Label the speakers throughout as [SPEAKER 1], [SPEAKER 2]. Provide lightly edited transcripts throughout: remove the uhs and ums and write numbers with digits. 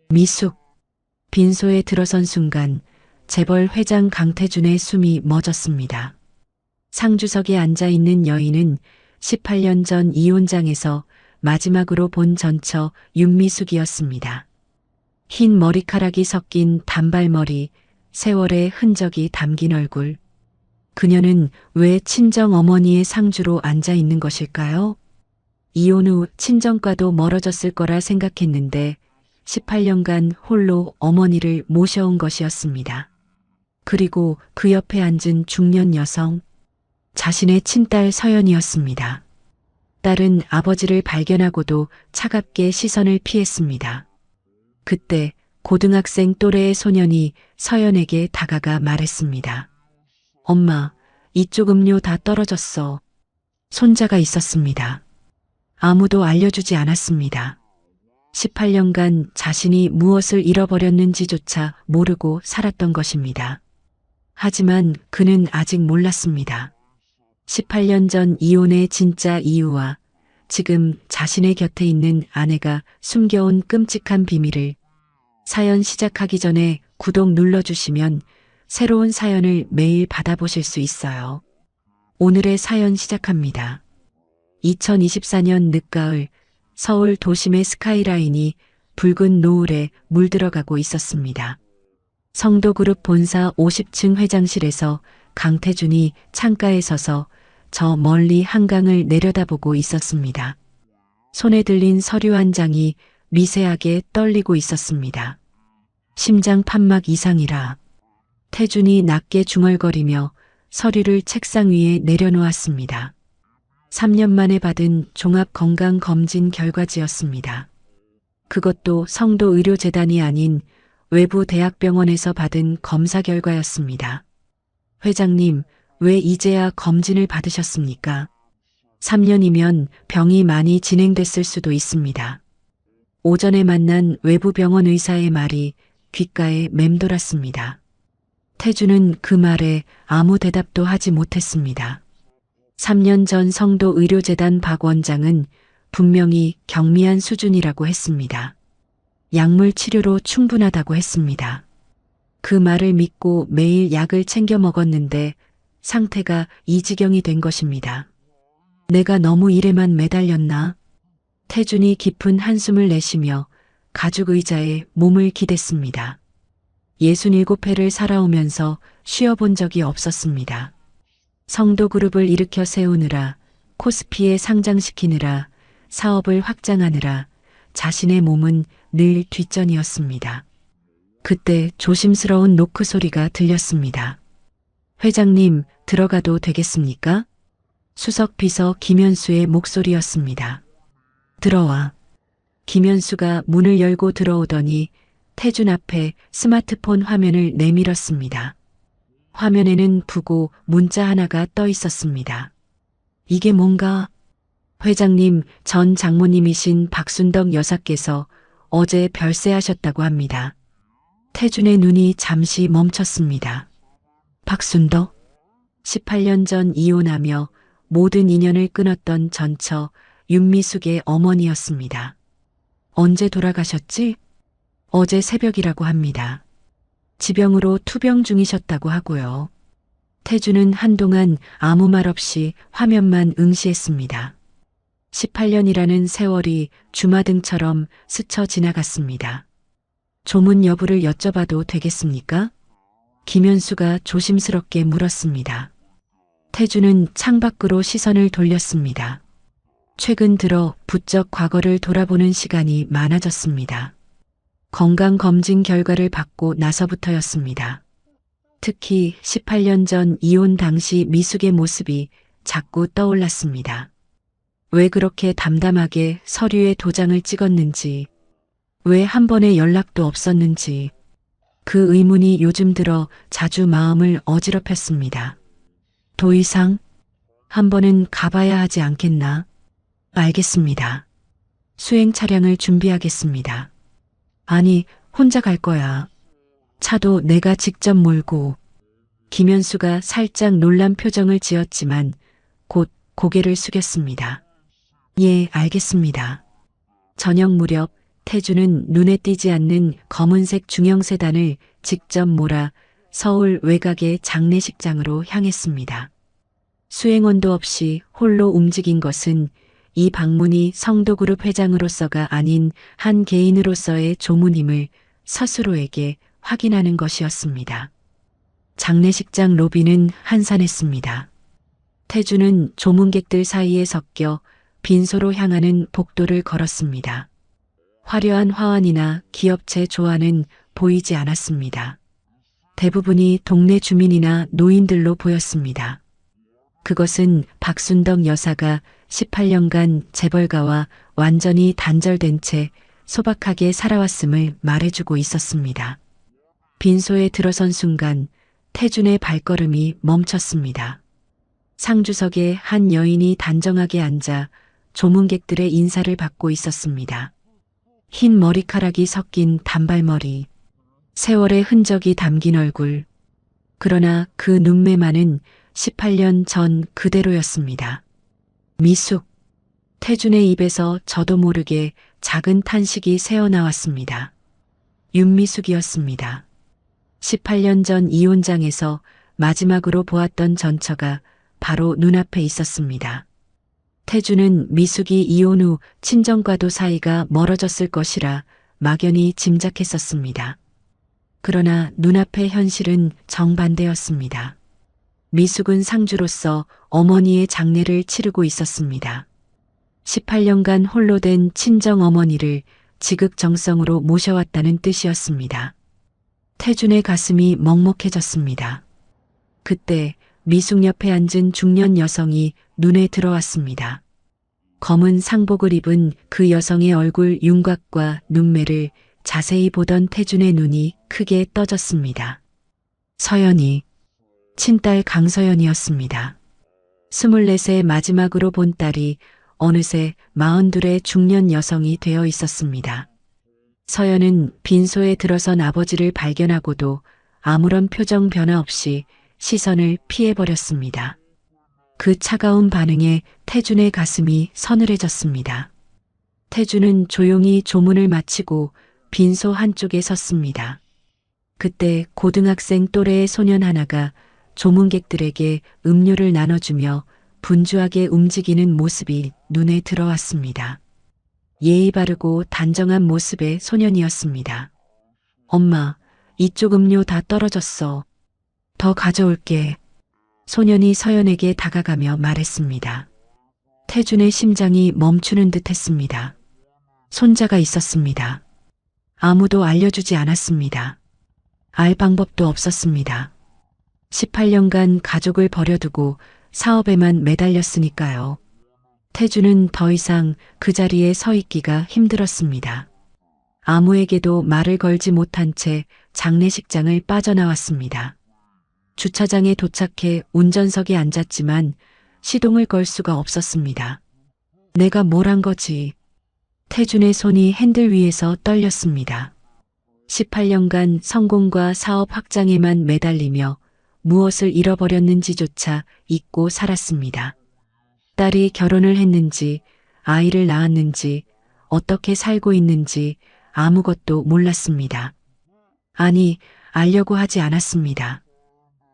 [SPEAKER 1] 미숙. 빈소에 들어선 순간 재벌 회장 강태준의 숨이 멎었습니다. 상주석에 앉아 있는 여인은 18년 전 이혼장에서 마지막으로 본 전처 윤미숙이었습니다. 흰 머리카락이 섞인 단발머리, 세월의 흔적이 담긴 얼굴. 그녀는 왜 친정 어머니의 상주로 앉아 있는 것일까요? 이혼 후 친정과도 멀어졌을 거라 생각했는데 18년간 홀로 어머니를 모셔온 것이었습니다. 그리고 그 옆에 앉은 중년 여성, 자신의 친딸 서연이었습니다. 딸은 아버지를 발견하고도 차갑게 시선을 피했습니다. 그때 고등학생 또래의 소년이 서연에게 다가가 말했습니다. 엄마, 이쪽 음료 다 떨어졌어. 손자가 있었습니다. 아무도 알려주지 않았습니다. 18년간 자신이 무엇을 잃어버렸는지조차 모르고 살았던 것입니다. 하지만 그는 아직 몰랐습니다. 18년 전 이혼의 진짜 이유와 지금 자신의 곁에 있는 아내가 숨겨온 끔찍한 비밀을. 사연 시작하기 전에 구독 눌러주시면 새로운 사연을 매일 받아보실 수 있어요. 오늘의 사연 시작합니다. 2024년 늦가을 서울 도심의 스카이라인이 붉은 노을에 물들어가고 있었습니다. 성도그룹 본사 50층 회장실에서 강태준이 창가에 서서 저 멀리 한강을 내려다보고 있었습니다. 손에 들린 서류 한 장이 미세하게 떨리고 있었습니다. 심장 판막 이상이라. 태준이 낮게 중얼거리며 서류를 책상 위에 내려놓았습니다. 3년 만에 받은 종합건강검진 결과지였습니다. 그것도 성도의료재단이 아닌 외부 대학병원에서 받은 검사 결과였습니다. 회장님, 왜 이제야 검진을 받으셨습니까? 3년이면 병이 많이 진행됐을 수도 있습니다. 오전에 만난 외부 병원 의사의 말이 귓가에 맴돌았습니다. 태준은 그 말에 아무 대답도 하지 못했습니다. 3년 전 성도의료재단 박 원장은 분명히 경미한 수준이라고 했습니다. 약물 치료로 충분하다고 했습니다. 그 말을 믿고 매일 약을 챙겨 먹었는데 상태가 이 지경이 된 것입니다. 내가 너무 일에만 매달렸나? 태준이 깊은 한숨을 내쉬며 가죽 의자에 몸을 기댔습니다. 67회를 살아오면서 쉬어본 적이 없었습니다. 성도그룹을 일으켜 세우느라, 코스피에 상장시키느라, 사업을 확장하느라 자신의 몸은 늘 뒷전이었습니다. 그때 조심스러운 노크 소리가 들렸습니다. 회장님, 들어가도 되겠습니까? 수석 비서 김현수의 목소리였습니다. 들어와. 김현수가 문을 열고 들어오더니 태준 앞에 스마트폰 화면을 내밀었습니다. 화면에는 부고 문자 하나가 떠 있었습니다. 이게 뭔가? 회장님, 전 장모님이신 박순덕 여사께서 어제 별세하셨다고 합니다. 태준의 눈이 잠시 멈췄습니다. 박순덕? 18년 전 이혼하며 모든 인연을 끊었던 전처 윤미숙의 어머니였습니다. 언제 돌아가셨지? 어제 새벽이라고 합니다. 지병으로 투병 중이셨다고 하고요. 태준은 한동안 아무 말 없이 화면만 응시했습니다. 18년이라는 세월이 주마등처럼 스쳐 지나갔습니다. 조문 여부를 여쭤봐도 되겠습니까? 김현수가 조심스럽게 물었습니다. 태준은 창밖으로 시선을 돌렸습니다. 최근 들어 부쩍 과거를 돌아보는 시간이 많아졌습니다. 건강검진 결과를 받고 나서부터였습니다. 특히 18년 전 이혼 당시 미숙의 모습이 자꾸 떠올랐습니다. 왜 그렇게 담담하게 서류에 도장을 찍었는지, 왜 한 번의 연락도 없었는지, 그 의문이 요즘 들어 자주 마음을 어지럽혔습니다. 도의상, 한 번은 가봐야 하지 않겠나? 알겠습니다. 수행 차량을 준비하겠습니다. 아니, 혼자 갈 거야. 차도 내가 직접 몰고. 김현수가 살짝 놀란 표정을 지었지만 곧 고개를 숙였습니다. 예, 알겠습니다. 저녁 무렵 태주는 눈에 띄지 않는 검은색 중형세단을 직접 몰아 서울 외곽의 장례식장으로 향했습니다. 수행원도 없이 홀로 움직인 것은 이 방문이 성도그룹 회장으로서가 아닌 한 개인으로서의 조문임을 스스로에게 확인하는 것이었습니다. 장례식장 로비는 한산했습니다. 태주는 조문객들 사이에 섞여 빈소로 향하는 복도를 걸었습니다. 화려한 화환이나 기업체 조화는 보이지 않았습니다. 대부분이 동네 주민이나 노인들로 보였습니다. 그것은 박순덕 여사가 18년간 재벌가와 완전히 단절된 채 소박하게 살아왔음을 말해주고 있었습니다. 빈소에 들어선 순간 태준의 발걸음이 멈췄습니다. 상주석에 한 여인이 단정하게 앉아 조문객들의 인사를 받고 있었습니다. 흰 머리카락이 섞인 단발머리, 세월의 흔적이 담긴 얼굴. 그러나 그 눈매만은 18년 전 그대로였습니다. 미숙. 태준의 입에서 저도 모르게 작은 탄식이 새어나왔습니다. 윤미숙이었습니다. 18년 전 이혼장에서 마지막으로 보았던 전처가 바로 눈앞에 있었습니다. 태주는 미숙이 이혼 후 친정과도 사이가 멀어졌을 것이라 막연히 짐작했었습니다. 그러나 눈앞의 현실은 정반대였습니다. 미숙은 상주로서 어머니의 장례를 치르고 있었습니다. 18년간 홀로 된 친정 어머니를 지극정성으로 모셔왔다는 뜻이었습니다. 태준의 가슴이 먹먹해졌습니다. 그때 미숙 옆에 앉은 중년 여성이 눈에 들어왔습니다. 검은 상복을 입은 그 여성의 얼굴 윤곽과 눈매를 자세히 보던 태준의 눈이 크게 떠졌습니다. 서연이, 친딸 강서연이었습니다. 24세 마지막으로 본 딸이 어느새 42의 중년 여성이 되어 있었습니다. 서연은 빈소에 들어선 아버지를 발견하고도 아무런 표정 변화 없이 시선을 피해버렸습니다. 그 차가운 반응에 태준의 가슴이 서늘해졌습니다. 태준은 조용히 조문을 마치고 빈소 한쪽에 섰습니다. 그때 고등학생 또래의 소년 하나가 조문객들에게 음료를 나눠주며 분주하게 움직이는 모습이 눈에 들어왔습니다. 예의 바르고 단정한 모습의 소년이었습니다. 엄마, 이쪽 음료 다 떨어졌어. 더 가져올게. 소년이 서연에게 다가가며 말했습니다. 태준의 심장이 멈추는 듯 했습니다. 손자가 있었습니다. 아무도 알려주지 않았습니다. 알 방법도 없었습니다. 18년간 가족을 버려두고 사업에만 매달렸으니까요. 태준은 더 이상 그 자리에 서 있기가 힘들었습니다. 아무에게도 말을 걸지 못한 채 장례식장을 빠져나왔습니다. 주차장에 도착해 운전석에 앉았지만 시동을 걸 수가 없었습니다. 내가 뭘 한 거지? 태준의 손이 핸들 위에서 떨렸습니다. 18년간 성공과 사업 확장에만 매달리며 무엇을 잃어버렸는지조차 잊고 살았습니다. 딸이 결혼을 했는지, 아이를 낳았는지, 어떻게 살고 있는지 아무것도 몰랐습니다. 아니, 알려고 하지 않았습니다.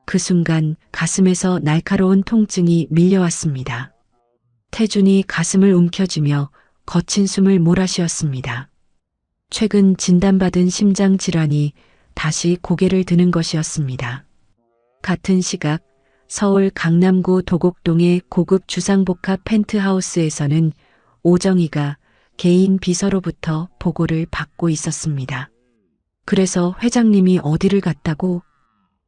[SPEAKER 1] 그 순간 가슴에서 날카로운 통증이 밀려왔습니다. 태준이 가슴을 움켜쥐며 거친 숨을 몰아쉬었습니다. 최근 진단받은 심장 질환이 다시 고개를 드는 것이었습니다. 같은 시각 서울 강남구 도곡동의 고급 주상복합 펜트하우스에서는 오정희가 개인 비서로부터 보고를 받고 있었습니다. 그래서 회장님이 어디를 갔다고?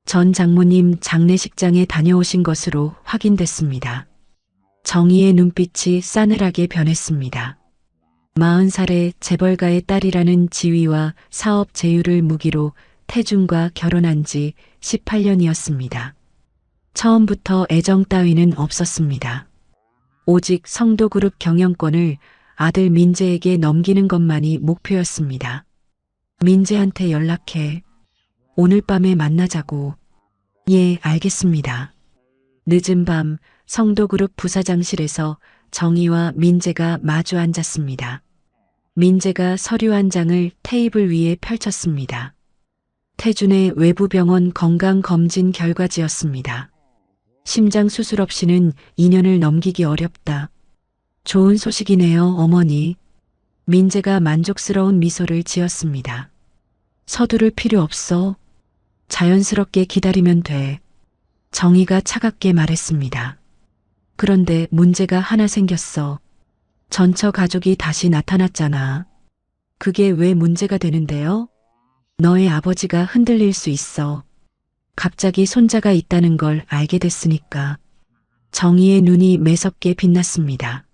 [SPEAKER 1] 전 장모님 장례식장에 다녀오신 것으로 확인됐습니다. 정희의 눈빛이 싸늘하게 변했습니다. 40살의 재벌가의 딸이라는 지위와 사업 제휴를 무기로 태준과 결혼한 지 18년이었습니다. 처음부터 애정 따위는 없었습니다. 오직 성도그룹 경영권을 아들 민재에게 넘기는 것만이 목표였습니다. 민재한테 연락해. 오늘 밤에 만나자고. 예, 알겠습니다. 늦은 밤 성도그룹 부사장실에서 정희와 민재가 마주 앉았습니다. 민재가 서류 한 장을 테이블 위에 펼쳤습니다. 태준의 외부병원 건강검진 결과지였습니다. 심장 수술 없이는 2년을 넘기기 어렵다. 좋은 소식이네요, 어머니. 민재가 만족스러운 미소를 지었습니다. 서두를 필요 없어. 자연스럽게 기다리면 돼. 정희가 차갑게 말했습니다. 그런데 문제가 하나 생겼어. 전처 가족이 다시 나타났잖아. 그게 왜 문제가 되는데요? 너의 아버지가 흔들릴 수 있어. 갑자기 손자가 있다는 걸 알게 됐으니까. 정희의 눈이 매섭게 빛났습니다.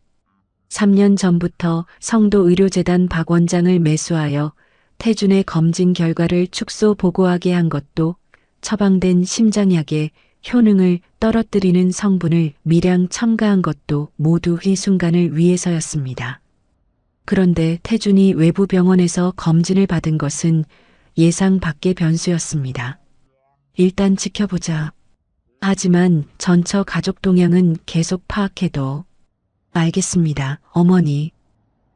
[SPEAKER 1] 3년 전부터 성도의료재단 박 원장을 매수하여 태준의 검진 결과를 축소 보고하게 한 것도 처방된 심장약의 효능을 떨어뜨리는 성분을 미량 첨가한 것도 모두 이 순간을 위해서였습니다. 그런데 태준이 외부 병원에서 검진을 받은 것은 예상 밖의 변수였습니다. 일단 지켜보자. 하지만 전처 가족 동향은 계속 파악해도. 알겠습니다, 어머니.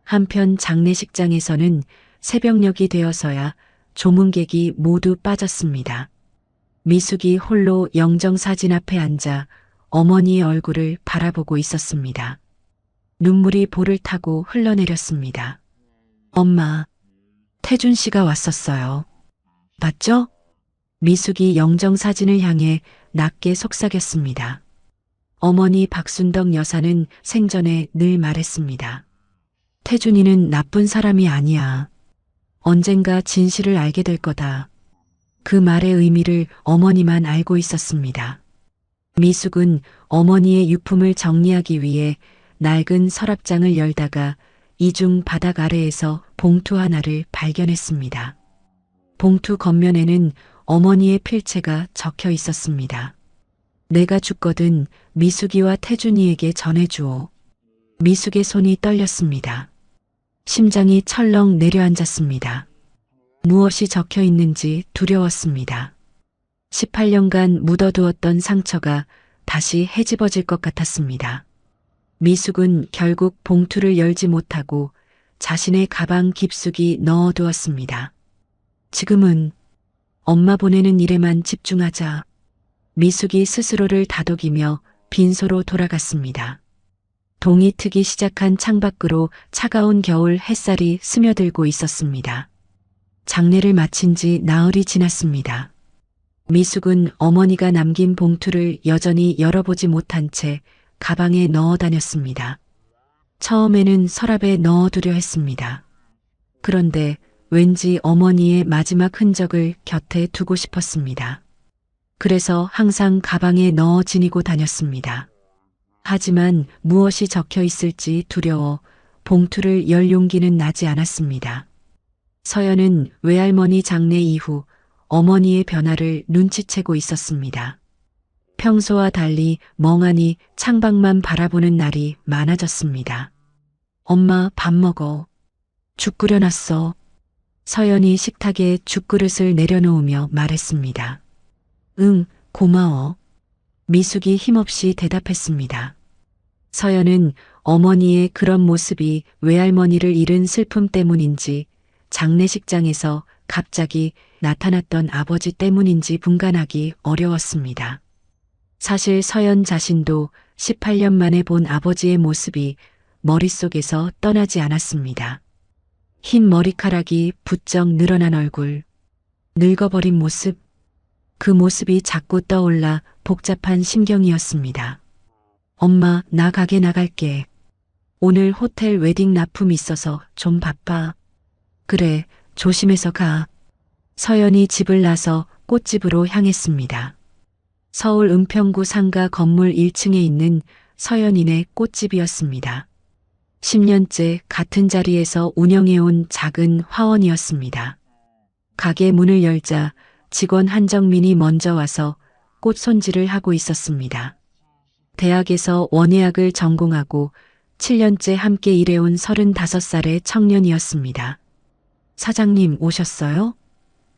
[SPEAKER 1] 한편 장례식장에서는 새벽녘이 되어서야 조문객이 모두 빠졌습니다. 미숙이 홀로 영정사진 앞에 앉아 어머니의 얼굴을 바라보고 있었습니다. 눈물이 볼을 타고 흘러내렸습니다. 엄마, 태준 씨가 왔었어요. 맞죠? 미숙이 영정사진을 향해 낮게 속삭였습니다. 어머니 박순덕 여사는 생전에 늘 말했습니다. 태준이는 나쁜 사람이 아니야. 언젠가 진실을 알게 될 거다. 그 말의 의미를 어머니만 알고 있었습니다. 미숙은 어머니의 유품을 정리하기 위해 낡은 서랍장을 열다가 이중 바닥 아래에서 봉투 하나를 발견했습니다. 봉투 겉면에는 어머니의 필체가 적혀 있었습니다. 내가 죽거든 미숙이와 태준이에게 전해주오. 미숙의 손이 떨렸습니다. 심장이 철렁 내려앉았습니다. 무엇이 적혀 있는지 두려웠습니다. 18년간 묻어두었던 상처가 다시 헤집어질 것 같았습니다. 미숙은 결국 봉투를 열지 못하고 자신의 가방 깊숙이 넣어두었습니다. 지금은 엄마 보내는 일에만 집중하자. 미숙이 스스로를 다독이며 빈소로 돌아갔습니다. 동이 트기 시작한 창밖으로 차가운 겨울 햇살이 스며들고 있었습니다. 장례를 마친 지 나흘이 지났습니다. 미숙은 어머니가 남긴 봉투를 여전히 열어보지 못한 채 가방에 넣어 다녔습니다. 처음에는 서랍에 넣어두려 했습니다. 그런데 왠지 어머니의 마지막 흔적을 곁에 두고 싶었습니다. 그래서 항상 가방에 넣어 지니고 다녔습니다. 하지만 무엇이 적혀 있을지 두려워 봉투를 열 용기는 나지 않았습니다. 서연은 외할머니 장례 이후 어머니의 변화를 눈치채고 있었습니다. 평소와 달리 멍하니 창밖만 바라보는 날이 많아졌습니다. 엄마 밥 먹어. 죽 끓여놨어. 서연이 식탁에 죽그릇을 내려놓으며 말했습니다. 응, 고마워. 미숙이 힘없이 대답했습니다. 서연은 어머니의 그런 모습이 외할머니를 잃은 슬픔 때문인지 장례식장에서 갑자기 나타났던 아버지 때문인지 분간하기 어려웠습니다. 사실 서연 자신도 18년 만에 본 아버지의 모습이 머릿속에서 떠나지 않았습니다. 흰 머리카락이 부쩍 늘어난 얼굴, 늙어버린 모습, 그 모습이 자꾸 떠올라 복잡한 심경이었습니다. 엄마, 나 가게 나갈게. 오늘 호텔 웨딩 납품 있어서 좀 바빠. 그래, 조심해서 가. 서연이 집을 나서 꽃집으로 향했습니다. 서울 은평구 상가 건물 1층에 있는 서연이네 꽃집이었습니다. 10년째 같은 자리에서 운영해온 작은 화원이었습니다. 가게 문을 열자 직원 한정민이 먼저 와서 꽃 손질을 하고 있었습니다. 대학에서 원예학을 전공하고 7년째 함께 일해온 35살의 청년이었습니다. 사장님 오셨어요?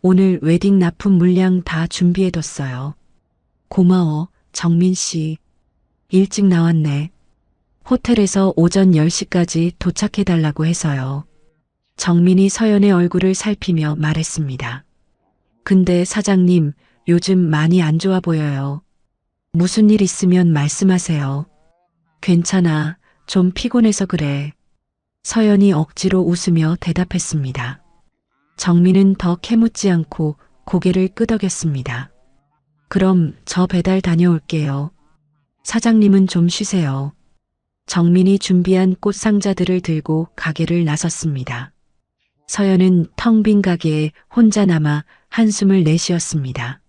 [SPEAKER 1] 오늘 웨딩 납품 물량 다 준비해뒀어요. 고마워, 정민 씨. 일찍 나왔네. 호텔에서 오전 10시까지 도착해달라고 해서요. 정민이 서연의 얼굴을 살피며 말했습니다. 근데 사장님, 요즘 많이 안 좋아 보여요. 무슨 일 있으면 말씀하세요. 괜찮아. 좀 피곤해서 그래. 서연이 억지로 웃으며 대답했습니다. 정민은 더 캐묻지 않고 고개를 끄덕였습니다. 그럼 저 배달 다녀올게요. 사장님은 좀 쉬세요. 정민이 준비한 꽃 상자들을 들고 가게를 나섰습니다. 서연은 텅 빈 가게에 혼자 남아 한숨을 내쉬었습니다.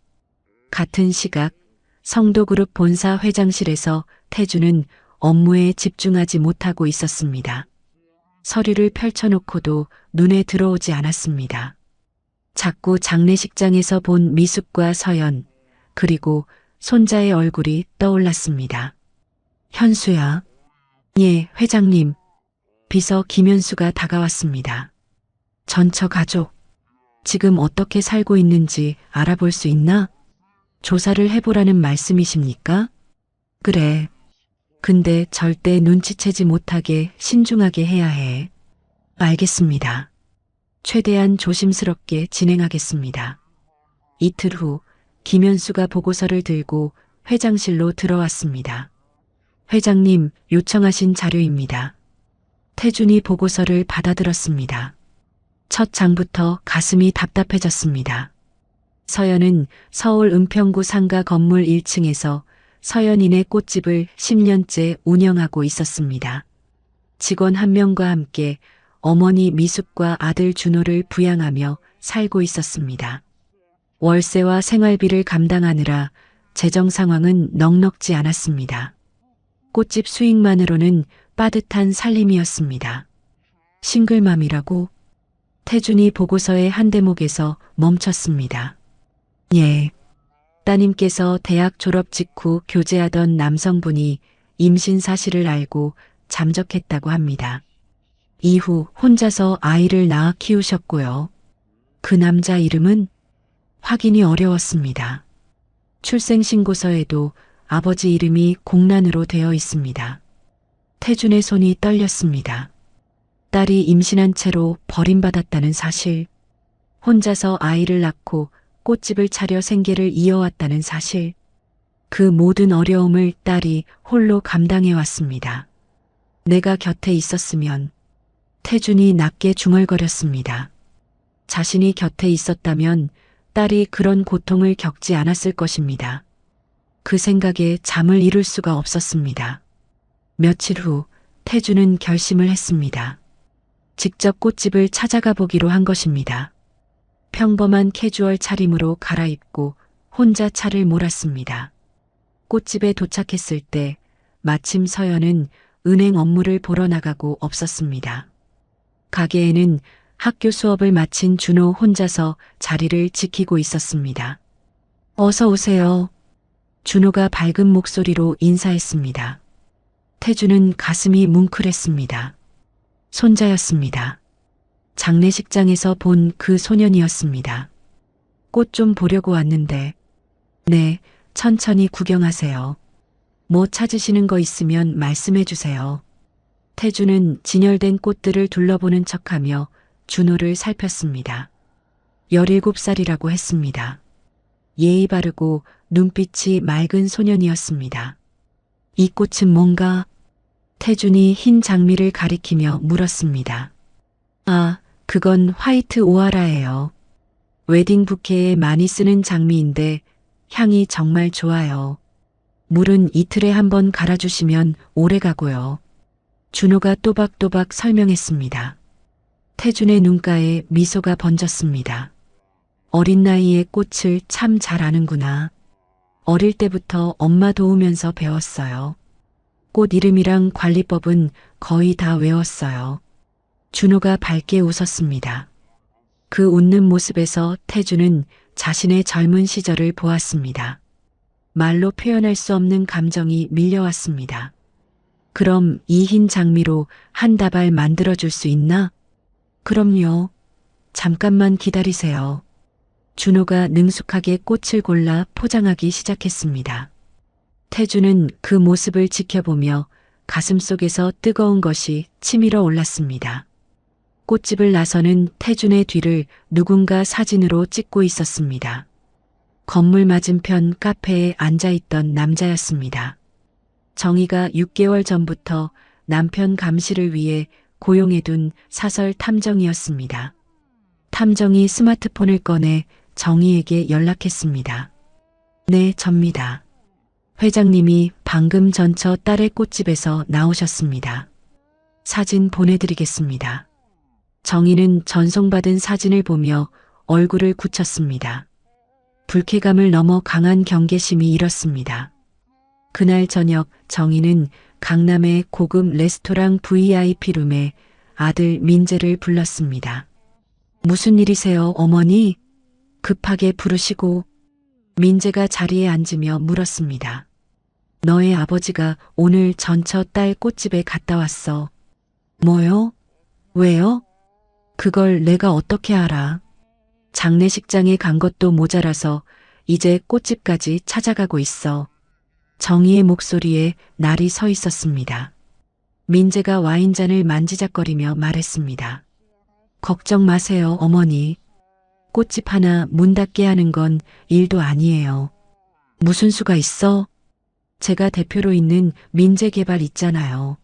[SPEAKER 1] 같은 시각 성도그룹 본사 회장실에서 태주는 업무에 집중하지 못하고 있었습니다. 서류를 펼쳐놓고도 눈에 들어오지 않았습니다. 자꾸 장례식장에서 본 미숙과 서연, 그리고 손자의 얼굴이 떠올랐습니다. 현수야. 예, 회장님. 비서 김현수가 다가왔습니다. 전처 가족. 지금 어떻게 살고 있는지 알아볼 수 있나? 조사를 해보라는 말씀이십니까? 그래. 근데 절대 눈치채지 못하게 신중하게 해야 해. 알겠습니다. 최대한 조심스럽게 진행하겠습니다. 이틀 후 김현수가 보고서를 들고 회장실로 들어왔습니다. 회장님, 요청하신 자료입니다. 태준이 보고서를 받아들었습니다. 첫 장부터 가슴이 답답해졌습니다. 서연은 서울 은평구 상가 건물 1층에서 서연인의 꽃집을 10년째 운영하고 있었습니다. 직원 한 명과 함께 어머니 미숙과 아들 준호를 부양하며 살고 있었습니다. 월세와 생활비를 감당하느라 재정 상황은 넉넉지 않았습니다. 꽃집 수익만으로는 빠듯한 살림이었습니다. 싱글맘이라고? 태준이 보고서의 한 대목에서 멈췄습니다. 예. 따님께서 대학 졸업 직후 교제하던 남성분이 임신 사실을 알고 잠적했다고 합니다. 이후 혼자서 아이를 낳아 키우셨고요. 그 남자 이름은 확인이 어려웠습니다. 출생신고서에도 아버지 이름이 공란으로 되어 있습니다. 태준의 손이 떨렸습니다. 딸이 임신한 채로 버림받았다는 사실, 혼자서 아이를 낳고 꽃집을 차려 생계를 이어왔다는 사실, 그 모든 어려움을 딸이 홀로 감당해왔습니다. 내가 곁에 있었으면. 태준이 낮게 중얼거렸습니다. 자신이 곁에 있었다면 딸이 그런 고통을 겪지 않았을 것입니다. 그 생각에 잠을 이룰 수가 없었습니다. 며칠 후 태준은 결심을 했습니다. 직접 꽃집을 찾아가 보기로 한 것입니다. 평범한 캐주얼 차림으로 갈아입고 혼자 차를 몰았습니다. 꽃집에 도착했을 때 마침 서연은 은행 업무를 보러 나가고 없었습니다. 가게에는 학교 수업을 마친 준호 혼자서 자리를 지키고 있었습니다. 어서 오세요. 준호가 밝은 목소리로 인사했습니다. 태준은 가슴이 뭉클했습니다. 손자였습니다. 장례식장에서 본 그 소년이었습니다. 꽃 좀 보려고 왔는데. 네, 천천히 구경하세요. 뭐 찾으시는 거 있으면 말씀해 주세요. 태준은 진열된 꽃들을 둘러보는 척하며 준호를 살폈습니다. 17살이라고 했습니다. 예의 바르고 눈빛이 맑은 소년이었습니다. 이 꽃은 뭔가? 태준이 흰 장미를 가리키며 물었습니다. 아, 그건 화이트 오하라예요. 웨딩 부케에 많이 쓰는 장미인데 향이 정말 좋아요. 물은 이틀에 한 번 갈아주시면 오래 가고요. 준호가 또박또박 설명했습니다. 태준의 눈가에 미소가 번졌습니다. 어린 나이에 꽃을 참 잘 아는구나. 어릴 때부터 엄마 도우면서 배웠어요. 꽃 이름이랑 관리법은 거의 다 외웠어요. 준호가 밝게 웃었습니다. 그 웃는 모습에서 태준은 자신의 젊은 시절을 보았습니다. 말로 표현할 수 없는 감정이 밀려왔습니다. 그럼 이 흰 장미로 한 다발 만들어줄 수 있나? 그럼요. 잠깐만 기다리세요. 준호가 능숙하게 꽃을 골라 포장하기 시작했습니다. 태준은 그 모습을 지켜보며 가슴속에서 뜨거운 것이 치밀어 올랐습니다. 꽃집을 나서는 태준의 뒤를 누군가 사진으로 찍고 있었습니다. 건물 맞은편 카페에 앉아있던 남자였습니다. 정희가 6개월 전부터 남편 감시를 위해 고용해둔 사설 탐정이었습니다. 탐정이 스마트폰을 꺼내 정희에게 연락했습니다. 네, 접니다. 회장님이 방금 전처 딸의 꽃집에서 나오셨습니다. 사진 보내드리겠습니다. 정희는 전송받은 사진을 보며 얼굴을 굳혔습니다. 불쾌감을 넘어 강한 경계심이 일었습니다. 그날 저녁 정희는 강남의 고급 레스토랑 VIP룸에 아들 민재를 불렀습니다. 무슨 일이세요, 어머니? 급하게 부르시고 민재가 자리에 앉으며 물었습니다. 너의 아버지가 오늘 전처 딸 꽃집에 갔다 왔어. 뭐요? 왜요? 그걸 내가 어떻게 알아? 장례식장에 간 것도 모자라서 이제 꽃집까지 찾아가고 있어. 정희의 목소리에 날이 서 있었습니다. 민재가 와인잔을 만지작거리며 말했습니다. 걱정 마세요, 어머니. 꽃집 하나 문 닫게 하는 건 일도 아니에요. 무슨 수가 있어? 제가 대표로 있는 민재개발 있잖아요.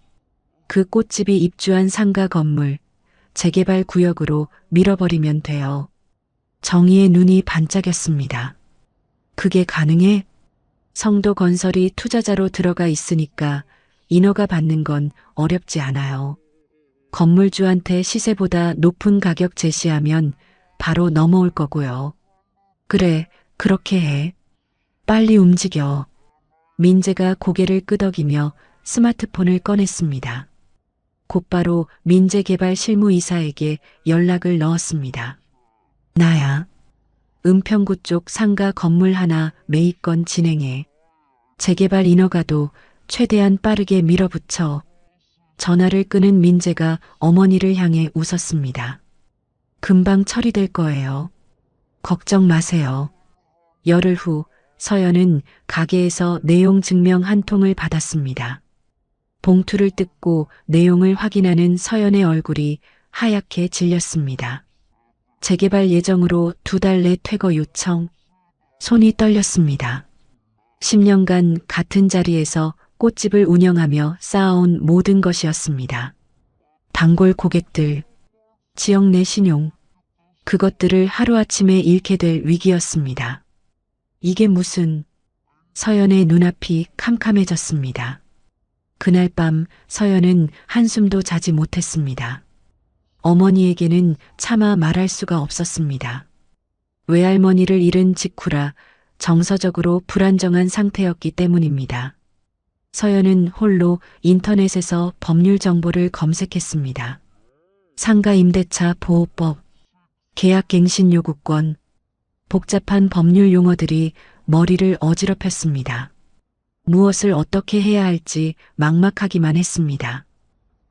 [SPEAKER 1] 그 꽃집이 입주한 상가 건물, 재개발 구역으로 밀어버리면 돼요. 정희의 눈이 반짝였습니다. 그게 가능해? 성도건설이 투자자로 들어가 있으니까 인허가 받는 건 어렵지 않아요. 건물주한테 시세보다 높은 가격 제시하면 바로 넘어올 거고요. 그래, 그렇게 해. 빨리 움직여. 민재가 고개를 끄덕이며 스마트폰을 꺼냈습니다. 곧바로 민재개발 실무이사에게 연락을 넣었습니다. 나야. 은평구 쪽 상가 건물 하나 매입건 진행해. 재개발 인허가도 최대한 빠르게 밀어붙여. 전화를 끊은 민재가 어머니를 향해 웃었습니다. 금방 처리될 거예요. 걱정 마세요. 열흘 후 서연은 가게에서 내용 증명 한 통을 받았습니다. 봉투를 뜯고 내용을 확인하는 서연의 얼굴이 하얗게 질렸습니다. 재개발 예정으로 2달 내 퇴거 요청. 손이 떨렸습니다. 10년간 같은 자리에서 꽃집을 운영하며 쌓아온 모든 것이었습니다. 단골 고객들, 지역 내 신용, 그것들을 하루아침에 잃게 될 위기였습니다. 이게 무슨... 서연의 눈앞이 캄캄해졌습니다. 그날 밤 서연은 한숨도 자지 못했습니다. 어머니에게는 차마 말할 수가 없었습니다. 외할머니를 잃은 직후라 정서적으로 불안정한 상태였기 때문입니다. 서연은 홀로 인터넷에서 법률 정보를 검색했습니다. 상가 임대차 보호법, 계약갱신 요구권, 복잡한 법률 용어들이 머리를 어지럽혔습니다. 무엇을 어떻게 해야 할지 막막하기만 했습니다.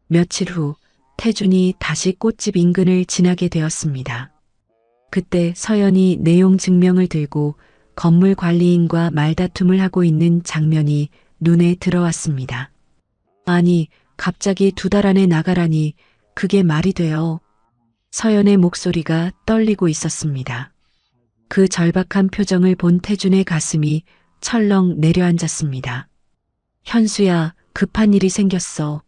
[SPEAKER 1] 며칠 후 태준이 다시 꽃집 인근을 지나게 되었습니다. 그때 서연이 내용 증명을 들고 건물 관리인과 말다툼을 하고 있는 장면이 눈에 들어왔습니다. 아니, 갑자기 2달 안에 나가라니 그게 말이 돼요. 서연의 목소리가 떨리고 있었습니다. 그 절박한 표정을 본 태준의 가슴이 철렁 내려앉았습니다. 현수야, 급한 일이 생겼어.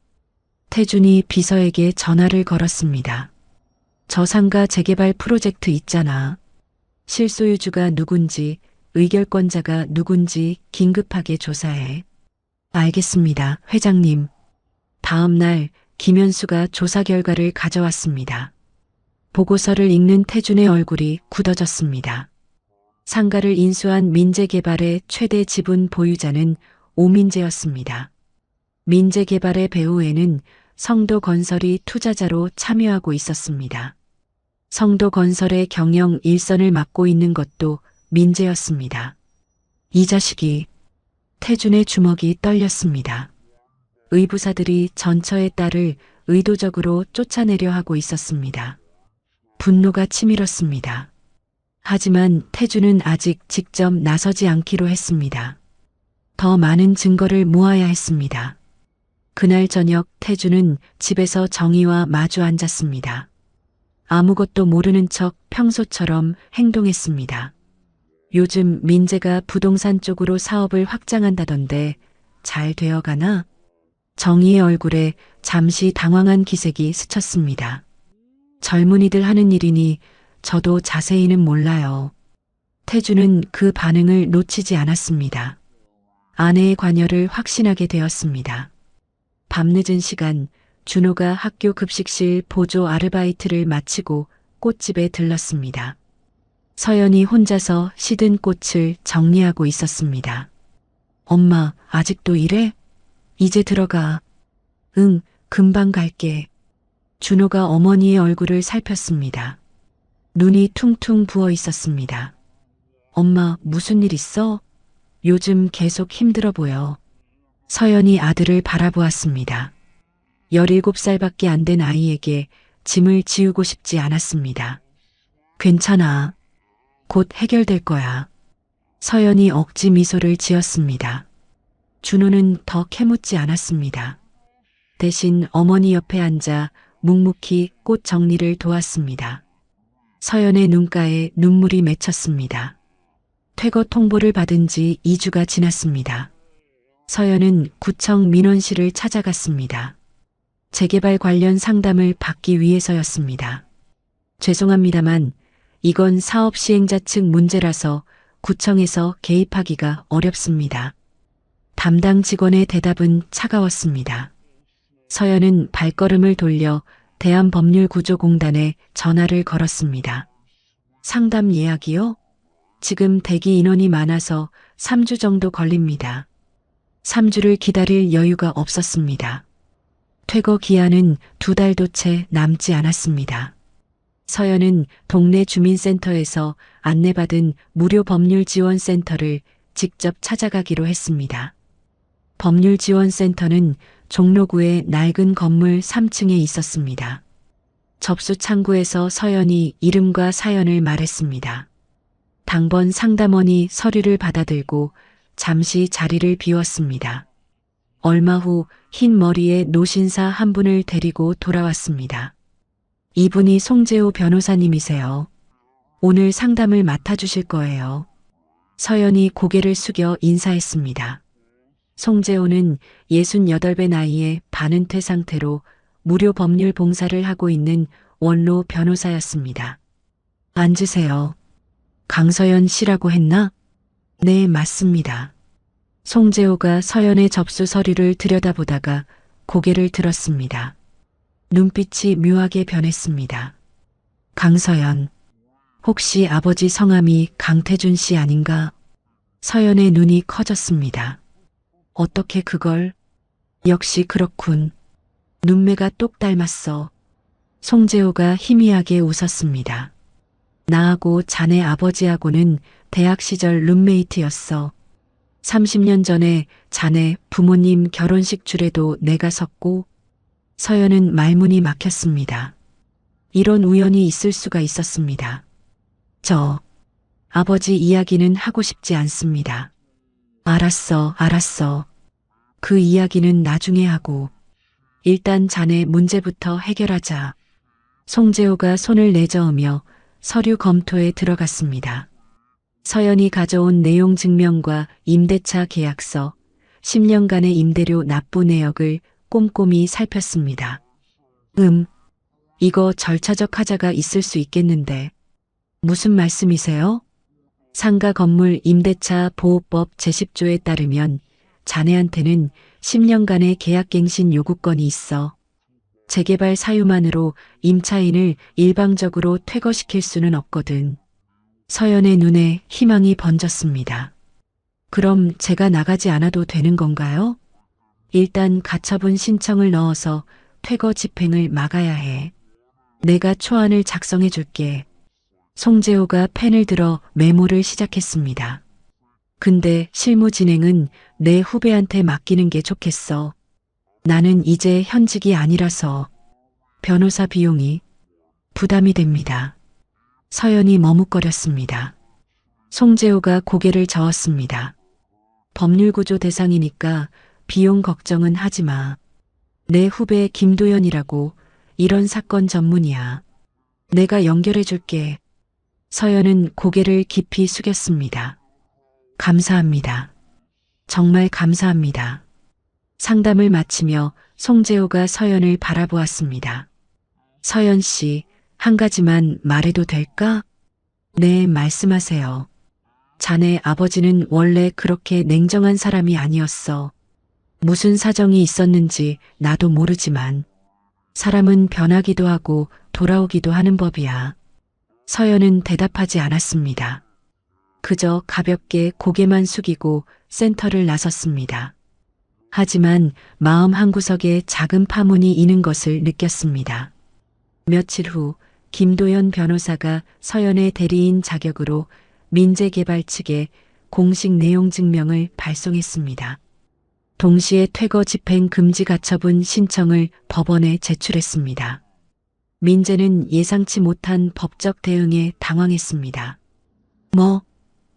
[SPEAKER 1] 태준이 비서에게 전화를 걸었습니다. 저 상가 재개발 프로젝트 있잖아. 실소유주가 누군지, 의결권자가 누군지 긴급하게 조사해. 알겠습니다, 회장님. 다음 날 김현수가 조사 결과를 가져왔습니다. 보고서를 읽는 태준의 얼굴이 굳어졌습니다. 상가를 인수한 민재개발의 최대 지분 보유자는 오민재였습니다. 민재개발의 배후에는 성도건설이 투자자로 참여하고 있었습니다. 성도건설의 경영 일선을 맡고 있는 것도 민재였습니다. 이 자식이... 태준의 주먹이 떨렸습니다. 의부사들이 전처의 딸을 의도적으로 쫓아내려 하고 있었습니다. 분노가 치밀었습니다. 하지만 태준은 아직 직접 나서지 않기로 했습니다. 더 많은 증거를 모아야 했습니다. 그날 저녁 태준은 집에서 정희와 마주 앉았습니다. 아무것도 모르는 척 평소처럼 행동했습니다. 요즘 민재가 부동산 쪽으로 사업을 확장한다던데 잘 되어가나? 정희의 얼굴에 잠시 당황한 기색이 스쳤습니다. 젊은이들 하는 일이니 저도 자세히는 몰라요. 태주는 그 반응을 놓치지 않았습니다. 아내의 관여를 확신하게 되었습니다. 밤늦은 시간 준호가 학교 급식실 보조 아르바이트를 마치고 꽃집에 들렀습니다. 서연이 혼자서 시든 꽃을 정리하고 있었습니다. 엄마, 아직도 이래? 이제 들어가. 응, 금방 갈게. 준호가 어머니의 얼굴을 살폈습니다. 눈이 퉁퉁 부어 있었습니다. 엄마, 무슨 일 있어? 요즘 계속 힘들어 보여. 서연이 아들을 바라보았습니다. 17살밖에 안 된 아이에게 짐을 지우고 싶지 않았습니다. 괜찮아. 곧 해결될 거야. 서연이 억지 미소를 지었습니다. 준호는 더 캐묻지 않았습니다. 대신 어머니 옆에 앉아 묵묵히 꽃 정리를 도왔습니다. 서연의 눈가에 눈물이 맺혔습니다. 퇴거 통보를 받은 지 2주가 지났습니다. 서연은 구청 민원실을 찾아갔습니다. 재개발 관련 상담을 받기 위해서였습니다. 죄송합니다만 이건 사업 시행자 측 문제라서 구청에서 개입하기가 어렵습니다. 담당 직원의 대답은 차가웠습니다. 서연은 발걸음을 돌려 대한법률구조공단에 전화를 걸었습니다. 상담 예약이요? 지금 대기 인원이 많아서 3주 정도 걸립니다. 3주를 기다릴 여유가 없었습니다. 퇴거 기한은 2달도 채 남지 않았습니다. 서연은 동네 주민센터에서 안내받은 무료 법률지원센터를 직접 찾아가기로 했습니다. 법률지원센터는 종로구의 낡은 건물 3층에 있었습니다. 접수 창구에서 서연이 이름과 사연을 말했습니다. 당번 상담원이 서류를 받아들고 잠시 자리를 비웠습니다. 얼마 후 흰 머리의 노신사 한 분을 데리고 돌아왔습니다. 이분이 송재호 변호사님이세요. 오늘 상담을 맡아주실 거예요. 서연이 고개를 숙여 인사했습니다. 송재호는 68배 나이에 반은퇴 상태로 무료 법률 봉사를 하고 있는 원로 변호사였습니다. 앉으세요. 강서연 씨라고 했나? 네, 맞습니다. 송재호가 서연의 접수 서류를 들여다보다가 고개를 들었습니다. 눈빛이 묘하게 변했습니다. 강서연, 혹시 아버지 성함이 강태준 씨 아닌가? 서연의 눈이 커졌습니다. 어떻게 그걸? 역시 그렇군. 눈매가 똑 닮았어. 송재호가 희미하게 웃었습니다. 나하고 자네 아버지하고는 대학 시절 룸메이트였어. 30년 전에 자네 부모님 결혼식 줄에도 내가 섰고. 서연은 말문이 막혔습니다. 이런 우연이 있을 수가 있었습니다. 저 아버지 이야기는 하고 싶지 않습니다. 알았어. 그 이야기는 나중에 하고 일단 자네 문제부터 해결하자. 송재호가 손을 내저으며 서류 검토에 들어갔습니다. 서연이 가져온 내용 증명과 임대차 계약서, 10년간의 임대료 납부 내역을 꼼꼼히 살폈습니다. 이거 절차적 하자가 있을 수 있겠는데. 무슨 말씀이세요? 상가 건물 임대차 보호법 제10조에 따르면 자네한테는 10년간의 계약갱신 요구권이 있어. 재개발 사유만으로 임차인을 일방적으로 퇴거시킬 수는 없거든. 서연의 눈에 희망이 번졌습니다. 그럼 제가 나가지 않아도 되는 건가요? 일단 가처분 신청을 넣어서 퇴거 집행을 막아야 해. 내가 초안을 작성해 줄게. 송재호가 펜을 들어 메모를 시작했습니다. 근데 실무 진행은 내 후배한테 맡기는 게 좋겠어. 나는 이제 현직이 아니라서 변호사 비용이 부담이 됩니다. 서연이 머뭇거렸습니다. 송재호가 고개를 저었습니다. 법률구조 대상이니까 비용 걱정은 하지 마. 내 후배 김도연이라고 이런 사건 전문이야. 내가 연결해 줄게. 서연은 고개를 깊이 숙였습니다. 감사합니다. 정말 감사합니다. 상담을 마치며 송재호가 서연을 바라보았습니다. 서연 씨, 한 가지만 말해도 될까? 네, 말씀하세요. 자네 아버지는 원래 그렇게 냉정한 사람이 아니었어. 무슨 사정이 있었는지 나도 모르지만 사람은 변하기도 하고 돌아오기도 하는 법이야. 서연은 대답하지 않았습니다. 그저 가볍게 고개만 숙이고 센터를 나섰습니다. 하지만 마음 한구석에 작은 파문이 이는 것을 느꼈습니다. 며칠 후 김도연 변호사가 서연의 대리인 자격으로 민재개발 측에 공식 내용 증명을 발송했습니다. 동시에 퇴거 집행 금지 가처분 신청을 법원에 제출했습니다. 민재는 예상치 못한 법적 대응에 당황했습니다. 뭐?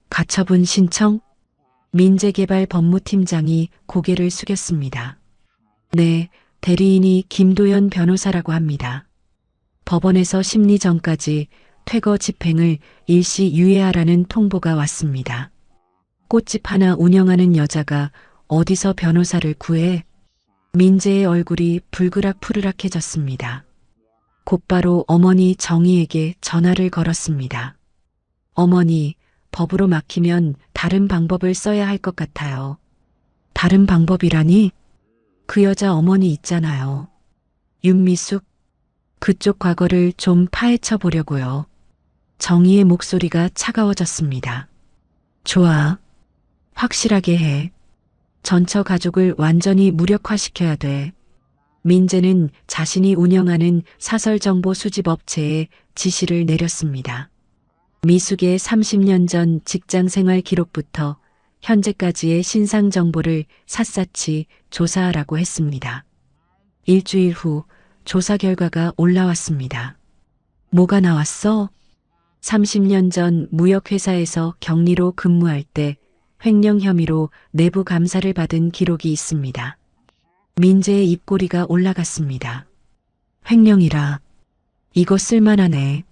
[SPEAKER 1] 가처분 신청? 민재개발 법무팀장이 고개를 숙였습니다. 네, 대리인이 김도연 변호사라고 합니다. 법원에서 심리 전까지 퇴거 집행을 일시 유예하라는 통보가 왔습니다. 꽃집 하나 운영하는 여자가 어디서 변호사를 구해? 민재의 얼굴이 불그락푸르락해졌습니다. 곧바로 어머니 정희에게 전화를 걸었습니다. 어머니, 법으로 막히면 다른 방법을 써야 할 것 같아요. 다른 방법이라니? 그 여자 어머니 있잖아요. 윤미숙, 그쪽 과거를 좀 파헤쳐 보려고요. 정희의 목소리가 차가워졌습니다. 좋아. 확실하게 해. 전처 가족을 완전히 무력화시켜야 돼. 민재는 자신이 운영하는 사설정보 수집 업체에 지시를 내렸습니다. 미숙의 30년 전 직장생활 기록부터 현재까지의 신상 정보를 샅샅이 조사하라고 했습니다. 일주일 후 조사 결과가 올라왔습니다. 뭐가 나왔어? 30년 전 무역회사에서 격리로 근무할 때 횡령 혐의로 내부 감사를 받은 기록이 있습니다. 민재의 입꼬리가 올라갔습니다. 횡령이라. 이거 쓸만하네.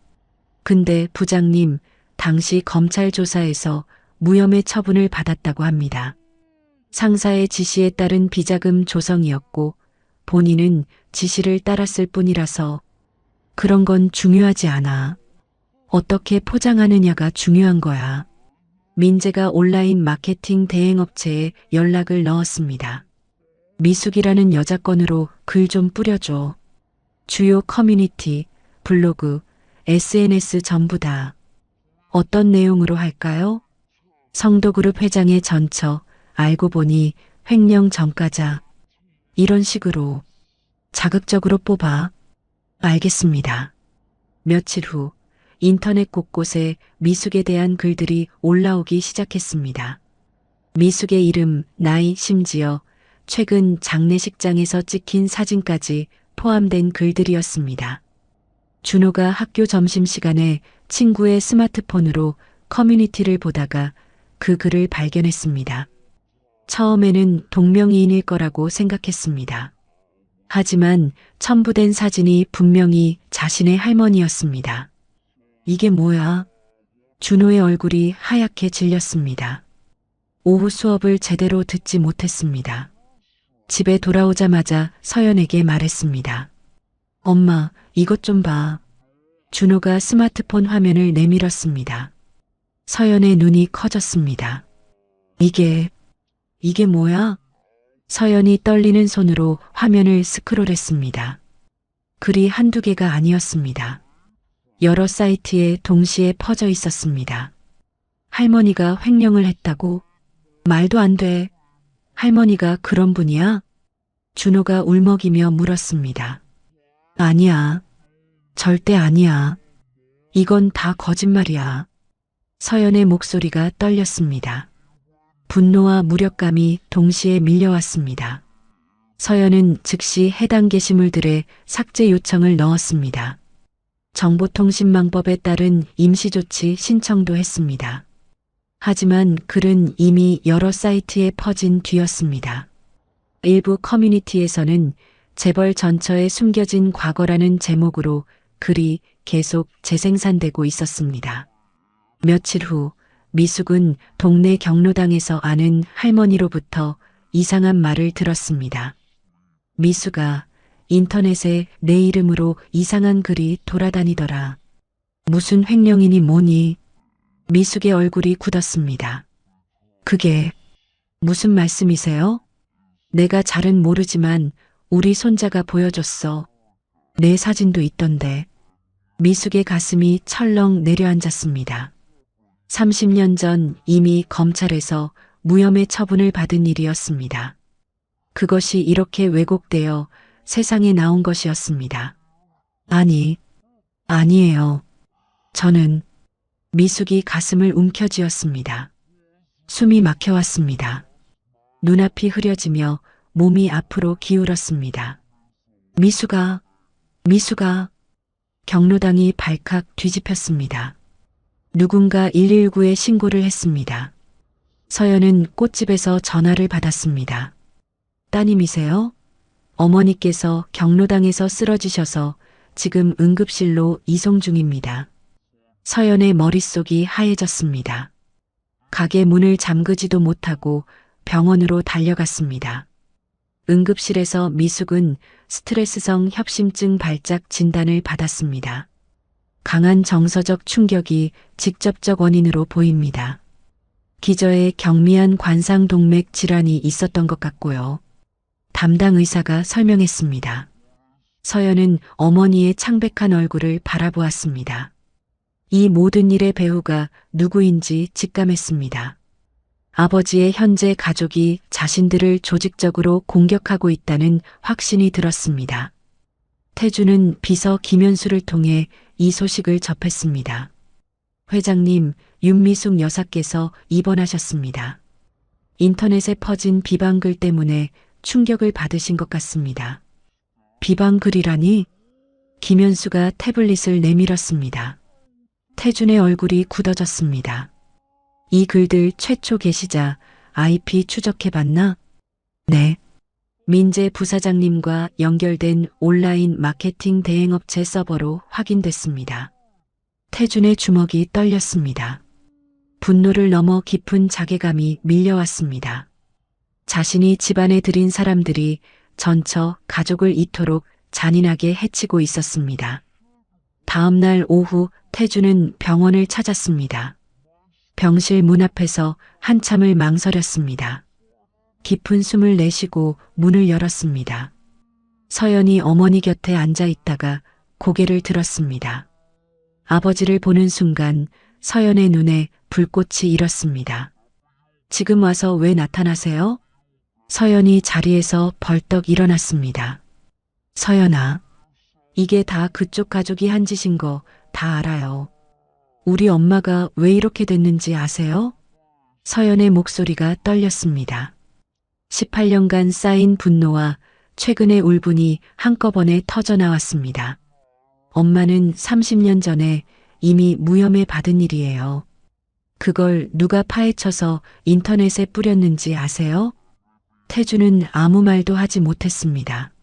[SPEAKER 1] 근데 부장님, 당시 검찰 조사에서 무혐의 처분을 받았다고 합니다. 상사의 지시에 따른 비자금 조성이었고 본인은 지시를 따랐을 뿐이라서 그런 건 중요하지 않아. 어떻게 포장하느냐가 중요한 거야. 민재가 온라인 마케팅 대행업체에 연락을 넣었습니다. 미숙이라는 여자 건으로 글 좀 뿌려줘. 주요 커뮤니티, 블로그, SNS 전부 다. 어떤 내용으로 할까요? 성도그룹 회장의 전처, 알고 보니 횡령 전과자. 이런 식으로 자극적으로 뽑아. 알겠습니다. 며칠 후 인터넷 곳곳에 미숙에 대한 글들이 올라오기 시작했습니다. 미숙의 이름, 나이, 심지어 최근 장례식장에서 찍힌 사진까지 포함된 글들이었습니다. 준호가 학교 점심시간에 친구의 스마트폰으로 커뮤니티를 보다가 그 글을 발견했습니다. 처음에는 동명이인일 거라고 생각했습니다. 하지만 첨부된 사진이 분명히 자신의 할머니였습니다. 이게 뭐야? 준호의 얼굴이 하얗게 질렸습니다. 오후 수업을 제대로 듣지 못했습니다. 집에 돌아오자마자 서연에게 말했습니다. 엄마, 이것 좀 봐. 준호가 스마트폰 화면을 내밀었습니다. 서연의 눈이 커졌습니다. 이게 뭐야? 서연이 떨리는 손으로 화면을 스크롤했습니다. 글이 한두 개가 아니었습니다. 여러 사이트에 동시에 퍼져 있었습니다. 할머니가 횡령을 했다고? 말도 안 돼. 할머니가 그런 분이야? 준호가 울먹이며 물었습니다. 아니야. 절대 아니야. 이건 다 거짓말이야. 서연의 목소리가 떨렸습니다. 분노와 무력감이 동시에 밀려왔습니다. 서연은 즉시 해당 게시물들에 삭제 요청을 넣었습니다. 정보통신망법에 따른 임시조치 신청도 했습니다. 하지만 글은 이미 여러 사이트에 퍼진 뒤였습니다. 일부 커뮤니티에서는 재벌 전처에 숨겨진 과거라는 제목으로 글이 계속 재생산되고 있었습니다. 며칠 후 미숙은 동네 경로당에서 아는 할머니로부터 이상한 말을 들었습니다. 미숙아, 인터넷에 내 이름으로 이상한 글이 돌아다니더라. 무슨 횡령이니 뭐니? 미숙의 얼굴이 굳었습니다. 그게 무슨 말씀이세요? 내가 잘은 모르지만 우리 손자가 보여줬어. 내 사진도 있던데. 미숙의 가슴이 철렁 내려앉았습니다. 30년 전 이미 검찰에서 무혐의 처분을 받은 일이었습니다. 그것이 이렇게 왜곡되어 세상에 나온 것이었습니다. 아니에요. 저는 미숙이 가슴을 움켜쥐었습니다. 숨이 막혀왔습니다. 눈앞이 흐려지며 몸이 앞으로 기울었습니다. 미숙아. 경로당이 발칵 뒤집혔습니다. 누군가 119에 신고를 했습니다. 서연은 꽃집에서 전화를 받았습니다. 따님이세요? 어머니께서 경로당에서 쓰러지셔서 지금 응급실로 이송 중입니다. 서연의 머릿속이 하얘졌습니다. 가게 문을 잠그지도 못하고 병원으로 달려갔습니다. 응급실에서 미숙은 스트레스성 협심증 발작 진단을 받았습니다. 강한 정서적 충격이 직접적 원인으로 보입니다. 기저에 경미한 관상동맥 질환이 있었던 것 같고요. 담당 의사가 설명했습니다. 서연은 어머니의 창백한 얼굴을 바라보았습니다. 이 모든 일의 배후가 누구인지 직감했습니다. 아버지의 현재 가족이 자신들을 조직적으로 공격하고 있다는 확신이 들었습니다. 태주는 비서 김현수를 통해 이 소식을 접했습니다. 회장님, 윤미숙 여사께서 입원하셨습니다. 인터넷에 퍼진 비방글 때문에 충격을 받으신 것 같습니다. 비방글이라니? 김현수가 태블릿을 내밀었습니다. 태준의 얼굴이 굳어졌습니다. 이 글들 최초 게시자 IP 추적해봤나? 네. 민재 부사장님과 연결된 온라인 마케팅 대행업체 서버로 확인됐습니다. 태준의 주먹이 떨렸습니다. 분노를 넘어 깊은 자괴감이 밀려왔습니다. 자신이 집안에 들인 사람들이 전처 가족을 이토록 잔인하게 해치고 있었습니다. 다음 날 오후 태준은 병원을 찾았습니다. 병실 문 앞에서 한참을 망설였습니다. 깊은 숨을 내쉬고 문을 열었습니다. 서연이 어머니 곁에 앉아 있다가 고개를 들었습니다. 아버지를 보는 순간 서연의 눈에 불꽃이 일었습니다. 지금 와서 왜 나타나세요? 서연이 자리에서 벌떡 일어났습니다. 서연아, 이게 다 그쪽 가족이 한 짓인 거 다 알아요. 우리 엄마가 왜 이렇게 됐는지 아세요? 서연의 목소리가 떨렸습니다. 18년간 쌓인 분노와 최근의 울분이 한꺼번에 터져나왔습니다. 엄마는 30년 전에 이미 무혐의 받은 일이에요. 그걸 누가 파헤쳐서 인터넷에 뿌렸는지 아세요? 태주는 아무 말도 하지 못했습니다.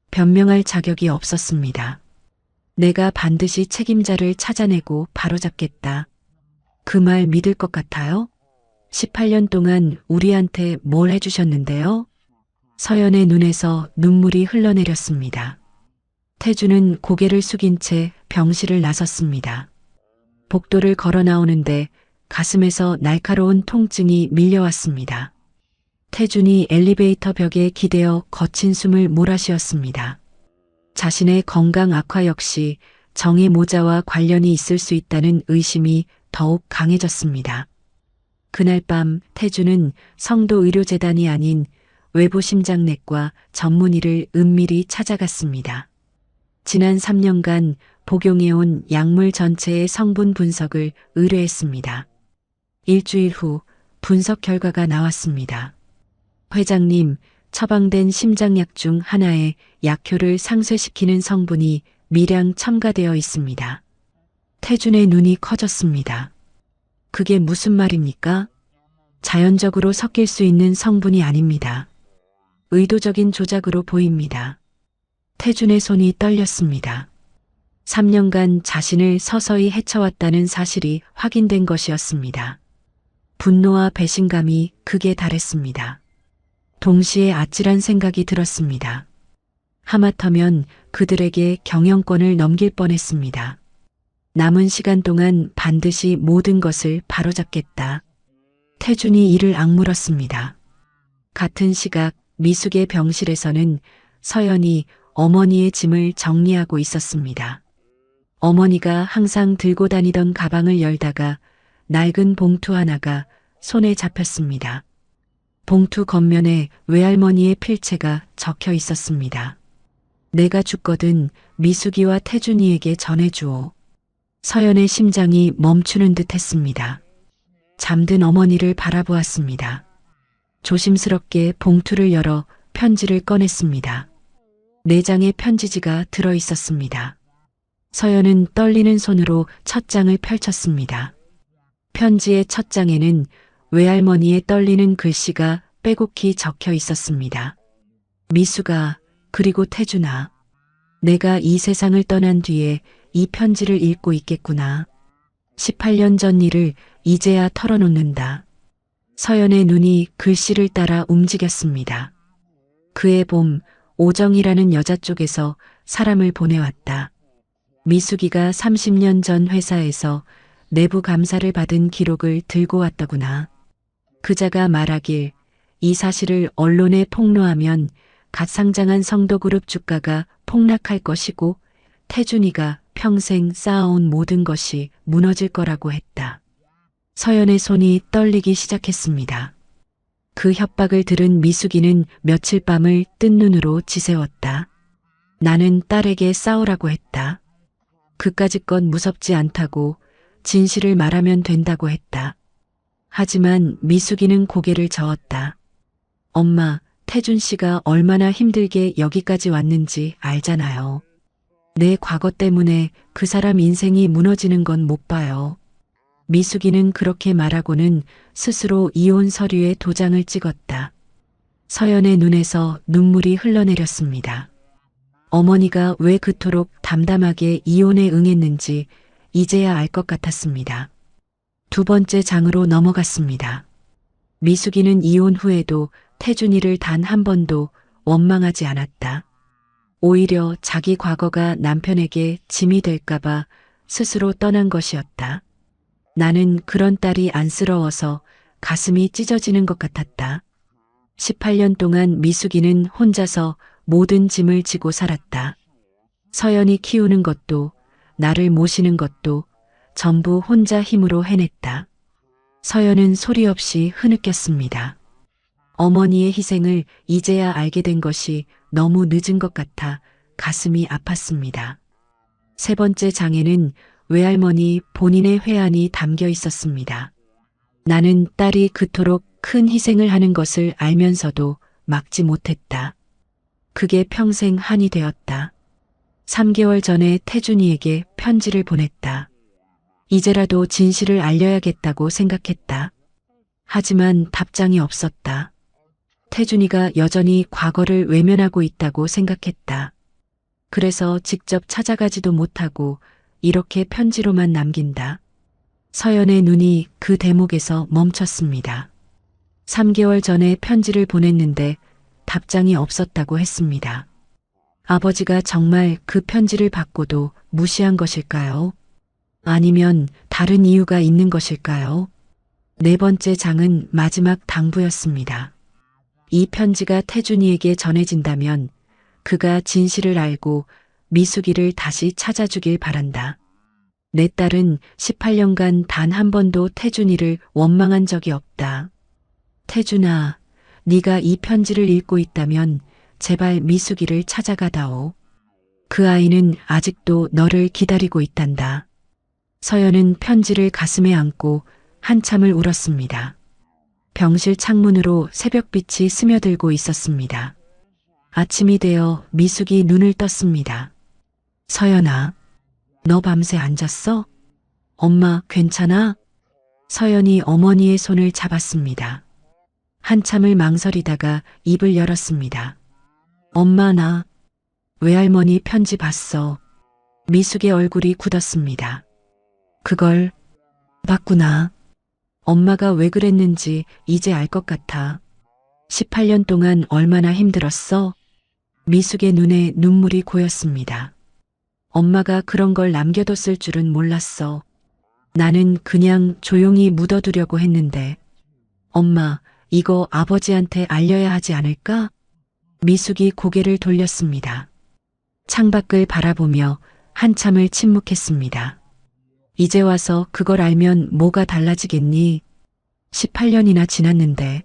[SPEAKER 1] 변명할 자격이 없었습니다. 내가 반드시 책임자를 찾아내고 바로잡겠다. 그 말 믿을 것 같아요? 18년 동안 우리한테 뭘 해주셨는데요? 서연의 눈에서 눈물이 흘러내렸습니다. 태주는 고개를 숙인 채 병실을 나섰습니다. 복도를 걸어 나오는데 가슴에서 날카로운 통증이 밀려왔습니다. 태준이 엘리베이터 벽에 기대어 거친 숨을 몰아쉬었습니다. 자신의 건강 악화 역시 정의 모자와 관련이 있을 수 있다는 의심이 더욱 강해졌습니다. 그날 밤 태준은 성도의료재단이 아닌 외부심장내과 전문의를 은밀히 찾아갔습니다. 지난 3년간 복용해온 약물 전체의 성분 분석을 의뢰했습니다. 일주일 후 분석 결과가 나왔습니다. 회장님, 처방된 심장약 중 하나에 약효를 상쇄시키는 성분이 미량 첨가되어 있습니다. 태준의 눈이 커졌습니다. 그게 무슨 말입니까? 자연적으로 섞일 수 있는 성분이 아닙니다. 의도적인 조작으로 보입니다. 태준의 손이 떨렸습니다. 3년간 자신을 서서히 해쳐왔다는 사실이 확인된 것이었습니다. 분노와 배신감이 극에 달했습니다. 동시에 아찔한 생각이 들었습니다. 하마터면 그들에게 경영권을 넘길 뻔했습니다. 남은 시간 동안 반드시 모든 것을 바로잡겠다. 태준이 이를 악물었습니다. 같은 시각 미숙의 병실에서는 서연이 어머니의 짐을 정리하고 있었습니다. 어머니가 항상 들고 다니던 가방을 열다가 낡은 봉투 하나가 손에 잡혔습니다. 봉투 겉면에 외할머니의 필체가 적혀 있었습니다. 내가 죽거든 미숙이와 태준이에게 전해주오. 서연의 심장이 멈추는 듯 했습니다. 잠든 어머니를 바라보았습니다. 조심스럽게 봉투를 열어 편지를 꺼냈습니다. 4장의 편지지가 들어 있었습니다. 서연은 떨리는 손으로 첫 장을 펼쳤습니다. 편지의 첫 장에는 외할머니의 떨리는 글씨가 빼곡히 적혀 있었습니다. 미숙아, 그리고 태준아, 내가 이 세상을 떠난 뒤에 이 편지를 읽고 있겠구나. 18년 전 일을 이제야 털어놓는다. 서연의 눈이 글씨를 따라 움직였습니다. 그의 봄, 오정이라는 여자 쪽에서 사람을 보내왔다. 미숙이가 30년 전 회사에서 내부 감사를 받은 기록을 들고 왔더구나. 그자가 말하길 이 사실을 언론에 폭로하면 갓 상장한 성도그룹 주가가 폭락할 것이고 태준이가 평생 쌓아온 모든 것이 무너질 거라고 했다. 서연의 손이 떨리기 시작했습니다. 그 협박을 들은 미숙이는 며칠 밤을 뜬 눈으로 지새웠다. 나는 딸에게 싸우라고 했다. 그까짓 건 무섭지 않다고, 진실을 말하면 된다고 했다. 하지만 미숙이는 고개를 저었다. 엄마, 태준 씨가 얼마나 힘들게 여기까지 왔는지 알잖아요. 내 과거 때문에 그 사람 인생이 무너지는 건 못 봐요. 미숙이는 그렇게 말하고는 스스로 이혼 서류에 도장을 찍었다. 서연의 눈에서 눈물이 흘러내렸습니다. 어머니가 왜 그토록 담담하게 이혼에 응했는지 이제야 알 것 같았습니다. 2번째 장으로 넘어갔습니다. 미숙이는 이혼 후에도 태준이를 단 한 번도 원망하지 않았다. 오히려 자기 과거가 남편에게 짐이 될까봐 스스로 떠난 것이었다. 나는 그런 딸이 안쓰러워서 가슴이 찢어지는 것 같았다. 18년 동안 미숙이는 혼자서 모든 짐을 지고 살았다. 서연이 키우는 것도 나를 모시는 것도 전부 혼자 힘으로 해냈다. 서연은 소리 없이 흐느꼈습니다. 어머니의 희생을 이제야 알게 된 것이 너무 늦은 것 같아 가슴이 아팠습니다. 3번째 장에는 외할머니 본인의 회한이 담겨 있었습니다. 나는 딸이 그토록 큰 희생을 하는 것을 알면서도 막지 못했다. 그게 평생 한이 되었다. 3개월 전에 태준이에게 편지를 보냈다. 이제라도 진실을 알려야겠다고 생각했다. 하지만 답장이 없었다. 태준이가 여전히 과거를 외면하고 있다고 생각했다. 그래서 직접 찾아가지도 못하고 이렇게 편지로만 남긴다. 서연의 눈이 그 대목에서 멈췄습니다. 3개월 전에 편지를 보냈는데 답장이 없었다고 했습니다. 아버지가 정말 그 편지를 받고도 무시한 것일까요? 아니면 다른 이유가 있는 것일까요? 4번째 장은 마지막 당부였습니다. 이 편지가 태준이에게 전해진다면 그가 진실을 알고 미숙이를 다시 찾아주길 바란다. 내 딸은 18년간 단 한 번도 태준이를 원망한 적이 없다. 태준아, 네가 이 편지를 읽고 있다면 제발 미숙이를 찾아가다오. 그 아이는 아직도 너를 기다리고 있단다. 서연은 편지를 가슴에 안고 한참을 울었습니다. 병실 창문으로 새벽빛이 스며들고 있었습니다. 아침이 되어 미숙이 눈을 떴습니다. 서연아, 너 밤새 안 잤어? 엄마 괜찮아? 서연이 어머니의 손을 잡았습니다. 한참을 망설이다가 입을 열었습니다. 엄마 나 외할머니 편지 봤어. 미숙의 얼굴이 굳었습니다. 그걸 봤구나. 엄마가 왜 그랬는지 이제 알 것 같아. 18년 동안 얼마나 힘들었어? 미숙의 눈에 눈물이 고였습니다. 엄마가 그런 걸 남겨뒀을 줄은 몰랐어. 나는 그냥 조용히 묻어두려고 했는데. 엄마, 이거 아버지한테 알려야 하지 않을까? 미숙이 고개를 돌렸습니다. 창밖을 바라보며 한참을 침묵했습니다. 이제 와서 그걸 알면 뭐가 달라지겠니? 18년이나 지났는데.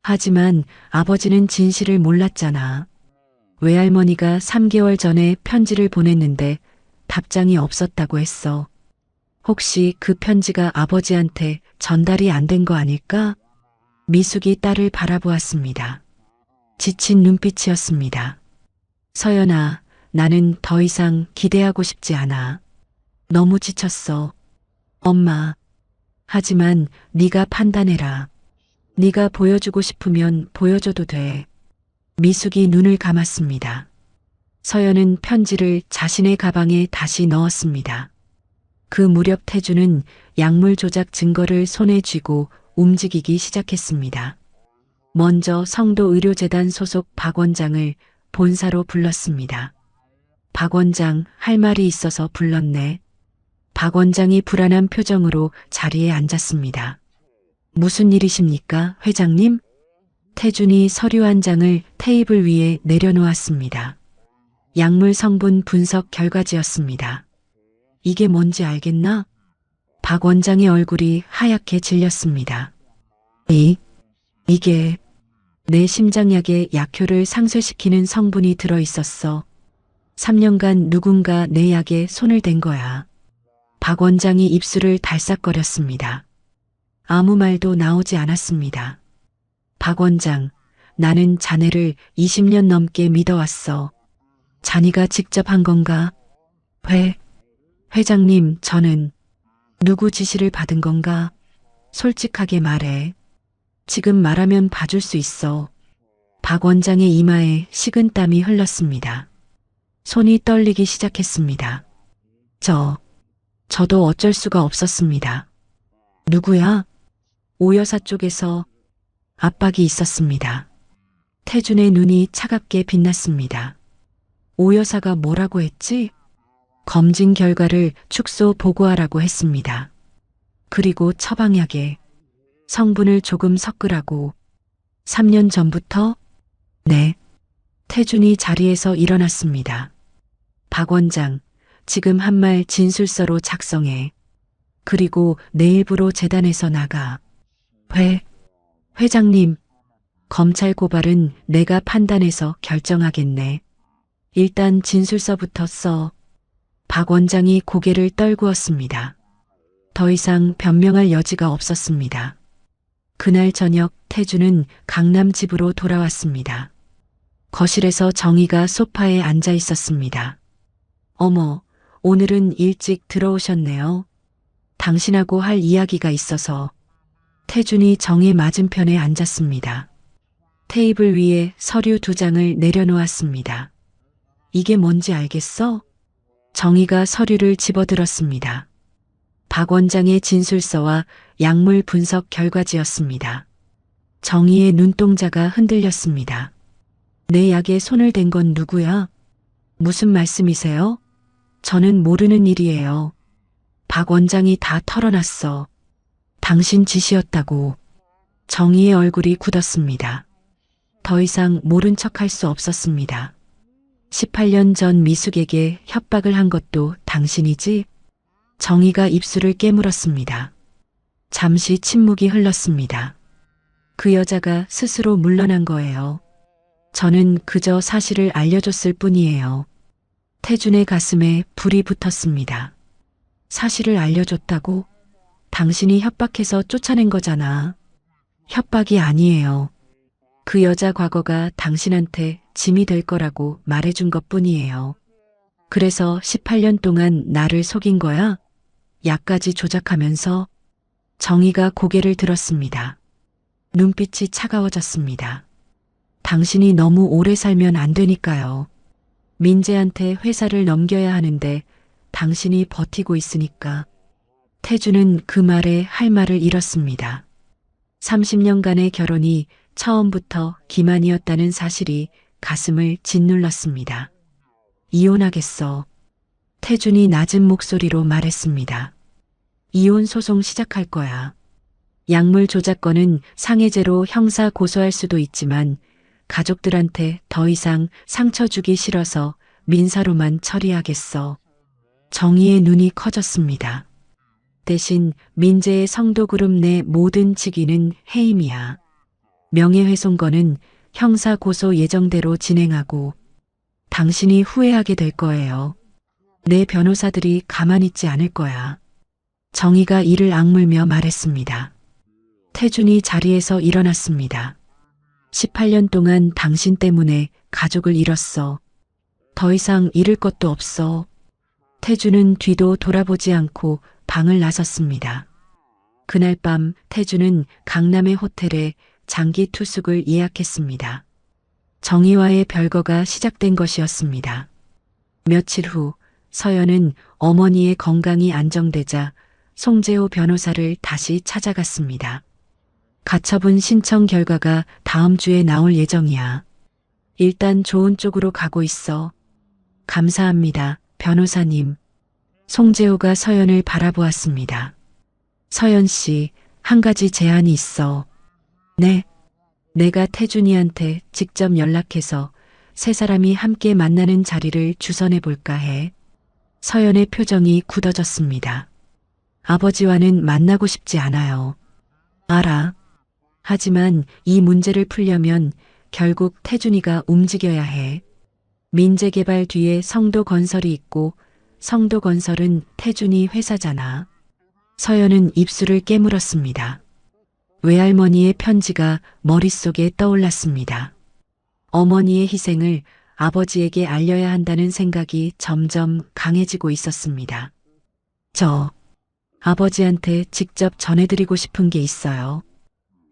[SPEAKER 1] 하지만 아버지는 진실을 몰랐잖아. 외할머니가 3개월 전에 편지를 보냈는데 답장이 없었다고 했어. 혹시 그 편지가 아버지한테 전달이 안 된 거 아닐까? 미숙이 딸을 바라보았습니다. 지친 눈빛이었습니다. 서연아, 나는 더 이상 기대하고 싶지 않아. 너무 지쳤어. 엄마. 하지만 네가 판단해라. 네가 보여주고 싶으면 보여줘도 돼. 미숙이 눈을 감았습니다. 서연은 편지를 자신의 가방에 다시 넣었습니다. 그 무렵 태주는 약물 조작 증거를 손에 쥐고 움직이기 시작했습니다. 먼저 성도의료재단 소속 박 원장을 본사로 불렀습니다. 박 원장, 할 말이 있어서 불렀네. 박 원장이 불안한 표정으로 자리에 앉았습니다. 무슨 일이십니까, 회장님? 태준이 서류 한 장을 테이블 위에 내려놓았습니다. 약물 성분 분석 결과지였습니다. 이게 뭔지 알겠나? 박 원장의 얼굴이 하얗게 질렸습니다. 이게 내 심장약에 약효를 상쇄시키는 성분이 들어있었어. 3년간 누군가 내 약에 손을 댄 거야. 박 원장이 입술을 달싹거렸습니다. 아무 말도 나오지 않았습니다. 박 원장, 나는 자네를 20년 넘게 믿어왔어. 자네가 직접 한 건가? 회장님, 저는 누구 지시를 받은 건가? 솔직하게 말해. 지금 말하면 봐줄 수 있어. 박 원장의 이마에 식은땀이 흘렀습니다. 손이 떨리기 시작했습니다. 저도 어쩔 수가 없었습니다. 누구야? 오 여사 쪽에서 압박이 있었습니다. 태준의 눈이 차갑게 빛났습니다. 오 여사가 뭐라고 했지? 검진 결과를 축소 보고하라고 했습니다. 그리고 처방약에 성분을 조금 섞으라고. 3년 전부터? 네. 태준이 자리에서 일어났습니다. 박 원장, 지금 한 말 진술서로 작성해. 그리고 내일부로 재단에서 나가. 회장님, 검찰 고발은 내가 판단해서 결정하겠네. 일단 진술서부터 써. 박 원장이 고개를 떨구었습니다. 더 이상 변명할 여지가 없었습니다. 그날 저녁 태주는 강남 집으로 돌아왔습니다. 거실에서 정희가 소파에 앉아 있었습니다. 어머, 오늘은 일찍 들어오셨네요. 당신하고 할 이야기가 있어서. 태준이 정희 맞은편에 앉았습니다. 테이블 위에 서류 2장을 내려놓았습니다. 이게 뭔지 알겠어? 정희가 서류를 집어들었습니다. 박 원장의 진술서와 약물 분석 결과지였습니다. 정희의 눈동자가 흔들렸습니다. 내 약에 손을 댄 건 누구야? 무슨 말씀이세요? 저는 모르는 일이에요. 박 원장이 다 털어놨어. 당신 짓이었다고. 정희의 얼굴이 굳었습니다. 더 이상 모른 척할 수 없었습니다. 18년 전 미숙에게 협박을 한 것도 당신이지? 정희가 입술을 깨물었습니다. 잠시 침묵이 흘렀습니다. 그 여자가 스스로 물러난 거예요. 저는 그저 사실을 알려줬을 뿐이에요. 태준의 가슴에 불이 붙었습니다. 사실을 알려줬다고? 당신이 협박해서 쫓아낸 거잖아. 협박이 아니에요. 그 여자 과거가 당신한테 짐이 될 거라고 말해준 것뿐이에요. 그래서 18년 동안 나를 속인 거야? 약까지 조작하면서. 정희가 고개를 들었습니다. 눈빛이 차가워졌습니다. 당신이 너무 오래 살면 안 되니까요. 민재한테 회사를 넘겨야 하는데 당신이 버티고 있으니까. 태주는 그 말에 할 말을 잃었습니다. 30년간의 결혼이 처음부터 기만이었다는 사실이 가슴을 짓눌렀습니다. 이혼하겠어. 태준이 낮은 목소리로 말했습니다. 이혼 소송 시작할 거야. 약물 조작건은 상해죄로 형사 고소할 수도 있지만 가족들한테 더 이상 상처 주기 싫어서 민사로만 처리하겠어. 정의의 눈이 커졌습니다. 대신 민재의 성도그룹 내 모든 직위는 해임이야. 명예훼손건은 형사 고소 예정대로 진행하고 당신이 후회하게 될 거예요. 내 변호사들이 가만히 있지 않을 거야. 정의가 이를 악물며 말했습니다. 태준이 자리에서 일어났습니다. 18년 동안 당신 때문에 가족을 잃었어. 더 이상 잃을 것도 없어. 태준은 뒤도 돌아보지 않고 방을 나섰습니다. 그날 밤 태준은 강남의 호텔에 장기 투숙을 예약했습니다. 정의와의 별거가 시작된 것이었습니다. 며칠 후 서연은 어머니의 건강이 안정되자 송재호 변호사를 다시 찾아갔습니다. 가처분 신청 결과가 다음 주에 나올 예정이야. 일단 좋은 쪽으로 가고 있어. 감사합니다, 변호사님. 송재호가 서연을 바라보았습니다. 서연 씨, 한 가지 제안이 있어. 네. 내가 태준이한테 직접 연락해서 세 사람이 함께 만나는 자리를 주선해 볼까 해. 서연의 표정이 굳어졌습니다. 아버지와는 만나고 싶지 않아요. 알아. 하지만 이 문제를 풀려면 결국 태준이가 움직여야 해. 민재개발 뒤에 성도건설이 있고 성도건설은 태준이 회사잖아. 서연은 입술을 깨물었습니다. 외할머니의 편지가 머릿속에 떠올랐습니다. 어머니의 희생을 아버지에게 알려야 한다는 생각이 점점 강해지고 있었습니다. 저 아버지한테 직접 전해드리고 싶은 게 있어요.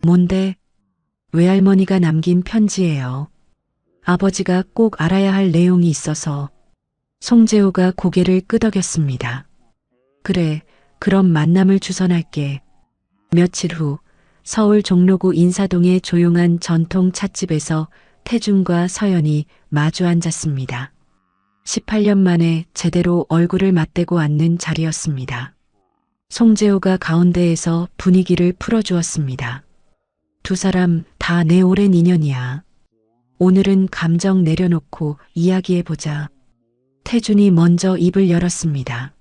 [SPEAKER 1] 뭔데? 외할머니가 남긴 편지예요. 아버지가 꼭 알아야 할 내용이 있어서. 송재호가 고개를 끄덕였습니다. 그래, 그럼 만남을 주선할게. 며칠 후 서울 종로구 인사동의 조용한 전통 찻집에서 태준과 서연이 마주 앉았습니다. 18년 만에 제대로 얼굴을 맞대고 앉는 자리였습니다. 송재호가 가운데에서 분위기를 풀어주었습니다. 두 사람 다 내 오랜 인연이야. 오늘은 감정 내려놓고 이야기해보자. 태준이 먼저 입을 열었습니다.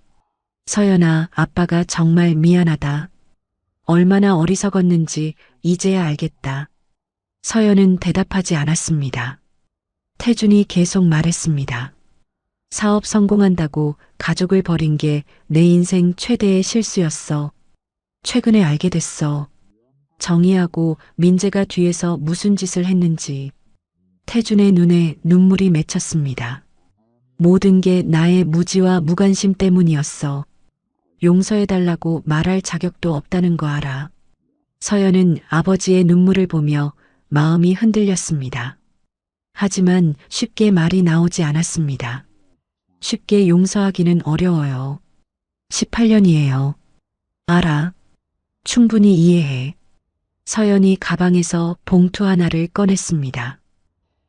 [SPEAKER 1] 서연아, 아빠가 정말 미안하다. 얼마나 어리석었는지 이제야 알겠다. 서연은 대답하지 않았습니다. 태준이 계속 말했습니다. 사업 성공한다고 가족을 버린 게 내 인생 최대의 실수였어. 최근에 알게 됐어. 정의하고 민재가 뒤에서 무슨 짓을 했는지. 태준의 눈에 눈물이 맺혔습니다. 모든 게 나의 무지와 무관심 때문이었어. 용서해달라고 말할 자격도 없다는 거 알아. 서연은 아버지의 눈물을 보며 마음이 흔들렸습니다. 하지만 쉽게 말이 나오지 않았습니다. 쉽게 용서하기는 어려워요. 18년이에요. 알아. 충분히 이해해. 서연이 가방에서 봉투 하나를 꺼냈습니다.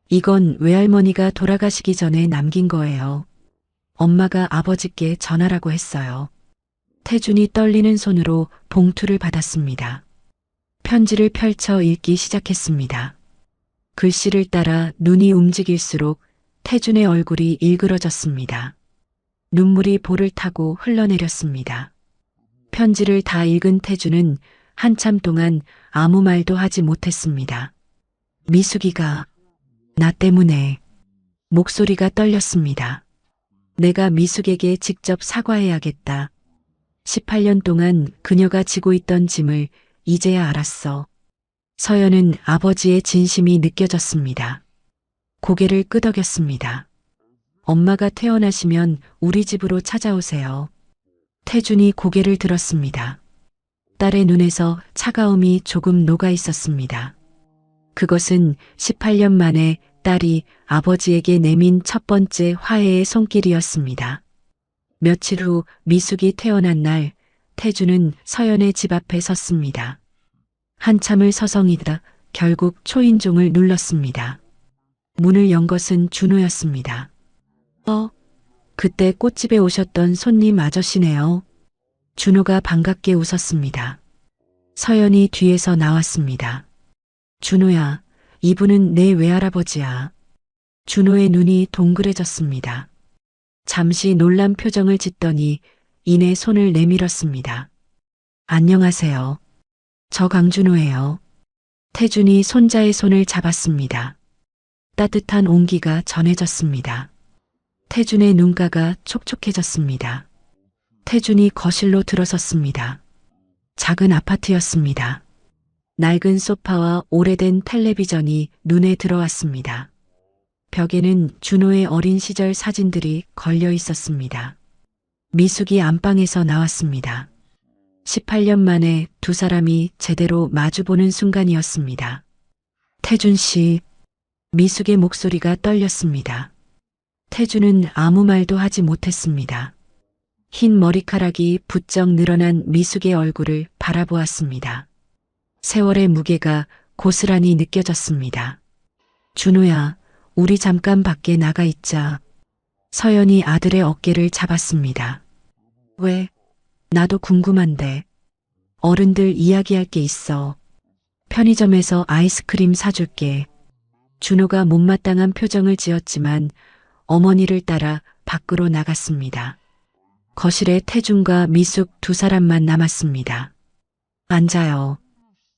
[SPEAKER 1] 이건 외할머니가 돌아가시기 전에 남긴 거예요. 엄마가 아버지께 전하라고 했어요. 태준이 떨리는 손으로 봉투를 받았습니다. 편지를 펼쳐 읽기 시작했습니다. 글씨를 따라 눈이 움직일수록 태준의 얼굴이 일그러졌습니다. 눈물이 볼을 타고 흘러내렸습니다. 편지를 다 읽은 태준은 한참 동안 아무 말도 하지 못했습니다. 미숙이가 나 때문에. 목소리가 떨렸습니다. 내가 미숙에게 직접 사과해야겠다. 18년 동안 그녀가 지고 있던 짐을 이제야 알았어. 서연은 아버지의 진심이 느껴졌습니다. 고개를 끄덕였습니다. 엄마가 퇴원하시면 우리 집으로 찾아오세요. 태준이 고개를 들었습니다. 딸의 눈에서 차가움이 조금 녹아 있었습니다. 그것은 18년 만에 딸이 아버지에게 내민 첫 번째 화해의 손길이었습니다. 며칠 후 미숙이 태어난 날 태주는 서연의 집 앞에 섰습니다. 한참을 서성이다 결국 초인종을 눌렀습니다. 문을 연 것은 준호였습니다. 그때 꽃집에 오셨던 손님 아저씨네요. 준호가 반갑게 웃었습니다. 서연이 뒤에서 나왔습니다. 준호야, 이분은 내 외할아버지야. 준호의 눈이 동그래졌습니다. 잠시 놀란 표정을 짓더니 이내 손을 내밀었습니다. 안녕하세요. 저 강준호예요. 태준이 손자의 손을 잡았습니다. 따뜻한 온기가 전해졌습니다. 태준의 눈가가 촉촉해졌습니다. 태준이 거실로 들어섰습니다. 작은 아파트였습니다. 낡은 소파와 오래된 텔레비전이 눈에 들어왔습니다. 벽에는 준호의 어린 시절 사진들이 걸려 있었습니다. 미숙이 안방에서 나왔습니다. 18년 만에 두 사람이 제대로 마주보는 순간이었습니다. 태준 씨, 미숙의 목소리가 떨렸습니다. 태준은 아무 말도 하지 못했습니다. 흰 머리카락이 부쩍 늘어난 미숙의 얼굴을 바라보았습니다. 세월의 무게가 고스란히 느껴졌습니다. 준호야, 우리 잠깐 밖에 나가 있자. 서연이 아들의 어깨를 잡았습니다. 왜? 나도 궁금한데. 어른들 이야기할 게 있어. 편의점에서 아이스크림 사줄게. 준호가 못마땅한 표정을 지었지만 어머니를 따라 밖으로 나갔습니다. 거실에 태준과 미숙 두 사람만 남았습니다. 앉아요.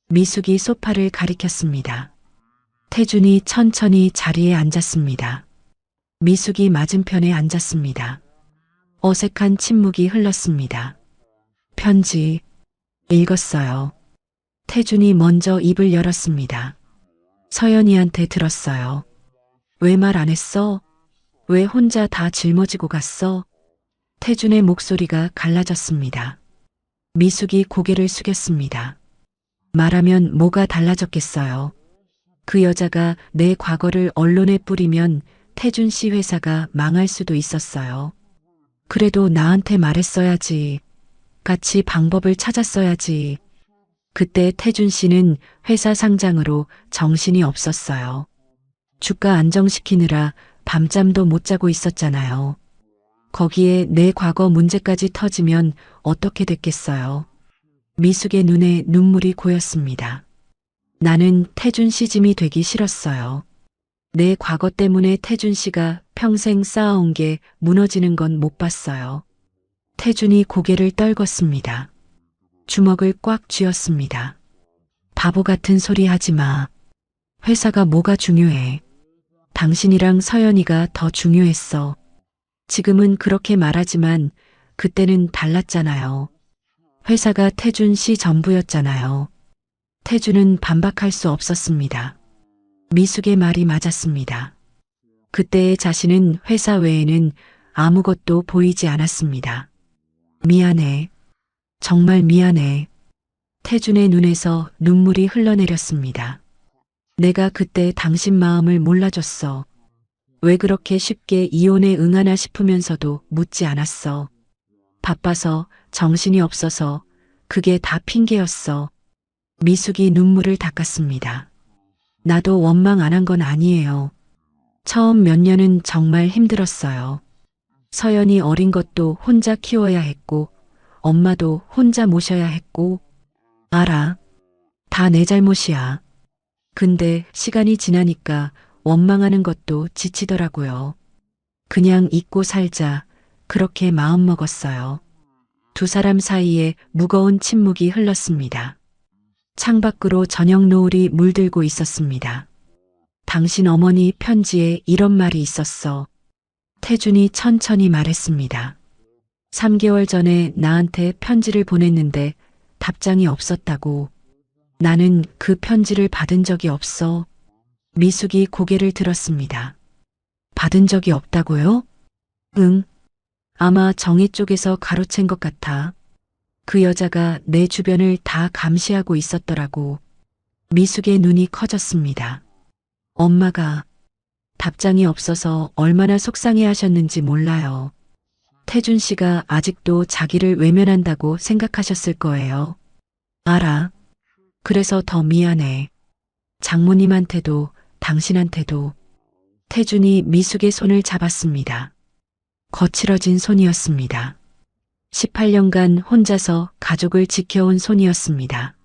[SPEAKER 1] 미숙이 소파를 가리켰습니다. 태준이 천천히 자리에 앉았습니다. 미숙이 맞은편에 앉았습니다. 어색한 침묵이 흘렀습니다. 편지 읽었어요. 태준이 먼저 입을 열었습니다. 서연이한테 들었어요. 왜 말 안 했어? 왜 혼자 다 짊어지고 갔어? 태준의 목소리가 갈라졌습니다. 미숙이 고개를 숙였습니다. 말하면 뭐가 달라졌겠어요. 그 여자가 내 과거를 언론에 뿌리면 태준 씨 회사가 망할 수도 있었어요. 그래도 나한테 말했어야지. 같이 방법을 찾았어야지. 그때 태준 씨는 회사 상장으로 정신이 없었어요. 주가 안정시키느라 밤잠도 못 자고 있었잖아요. 거기에 내 과거 문제까지 터지면 어떻게 됐겠어요. 미숙의 눈에 눈물이 고였습니다. 나는 태준 씨 짐이 되기 싫었어요. 내 과거 때문에 태준 씨가 평생 쌓아온 게 무너지는 건 못 봤어요. 태준이 고개를 떨궜습니다. 주먹을 꽉 쥐었습니다. 바보 같은 소리 하지 마. 회사가 뭐가 중요해. 당신이랑 서연이가 더 중요했어. 지금은 그렇게 말하지만 그때는 달랐잖아요. 회사가 태준 씨 전부였잖아요. 태준은 반박할 수 없었습니다. 미숙의 말이 맞았습니다. 그때의 자신은 회사 외에는 아무것도 보이지 않았습니다. 미안해. 정말 미안해. 태준의 눈에서 눈물이 흘러내렸습니다. 내가 그때 당신 마음을 몰라줬어. 왜 그렇게 쉽게 이혼에 응하나 싶으면서도 묻지 않았어. 바빠서, 정신이 없어서, 그게 다 핑계였어. 미숙이 눈물을 닦았습니다. 나도 원망 안 한 건 아니에요. 처음 몇 년은 정말 힘들었어요. 서연이 어린 것도 혼자 키워야 했고, 엄마도 혼자 모셔야 했고, 알아. 다 내 잘못이야. 근데 시간이 지나니까 원망하는 것도 지치더라고요. 그냥 잊고 살자. 그렇게 마음먹었어요. 두 사람 사이에 무거운 침묵이 흘렀습니다. 창밖으로 저녁 노을이 물들고 있었습니다. 당신 어머니 편지에 이런 말이 있었어. 태준이 천천히 말했습니다. 3개월 전에 나한테 편지를 보냈는데 답장이 없었다고. 나는 그 편지를 받은 적이 없어. 미숙이 고개를 들었습니다. 받은 적이 없다고요? 응. 아마 정희 쪽에서 가로챈 것 같아. 그 여자가 내 주변을 다 감시하고 있었더라고. 미숙의 눈이 커졌습니다. 엄마가 답장이 없어서 얼마나 속상해 하셨는지 몰라요. 태준 씨가 아직도 자기를 외면한다고 생각하셨을 거예요. 알아. 그래서 더 미안해. 장모님한테도 당신한테도. 태준이 미숙의 손을 잡았습니다. 거칠어진 손이었습니다. 18년간 혼자서 가족을 지켜온 손이었습니다.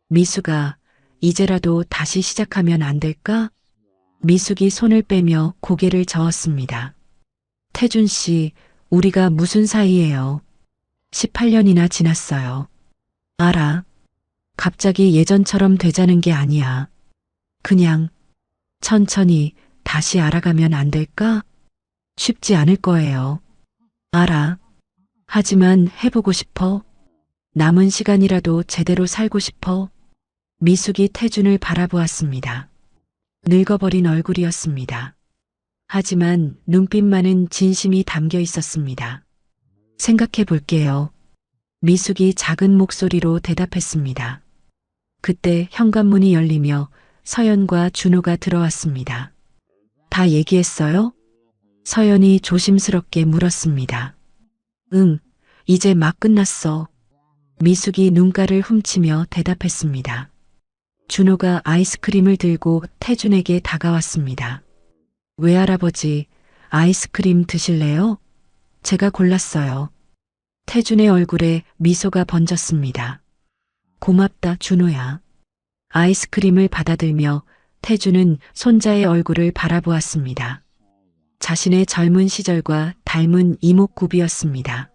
[SPEAKER 1] 미숙아, 이제라도 다시 시작하면 안 될까? 미숙이 손을 빼며 고개를 저었습니다. 태준 씨, 우리가 무슨 사이예요? 18년이나 지났어요. 알아. 갑자기 예전처럼 되자는 게 아니야. 그냥 천천히 다시 알아가면 안 될까? 쉽지 않을 거예요. 알아. 하지만 해보고 싶어. 남은 시간이라도 제대로 살고 싶어. 미숙이 태준을 바라보았습니다. 늙어버린 얼굴이었습니다. 하지만 눈빛만은 진심이 담겨 있었습니다. 생각해 볼게요. 미숙이 작은 목소리로 대답했습니다. 그때 현관문이 열리며 서연과 준호가 들어왔습니다. 다 얘기했어요? 서연이 조심스럽게 물었습니다. 응, 이제 막 끝났어. 미숙이 눈가를 훔치며 대답했습니다. 준호가 아이스크림을 들고 태준에게 다가왔습니다. 외할아버지, 아이스크림 드실래요? 제가 골랐어요. 태준의 얼굴에 미소가 번졌습니다. 고맙다, 준호야. 아이스크림을 받아들며 태준은 손자의 얼굴을 바라보았습니다. 자신의 젊은 시절과 닮은 이목구비였습니다.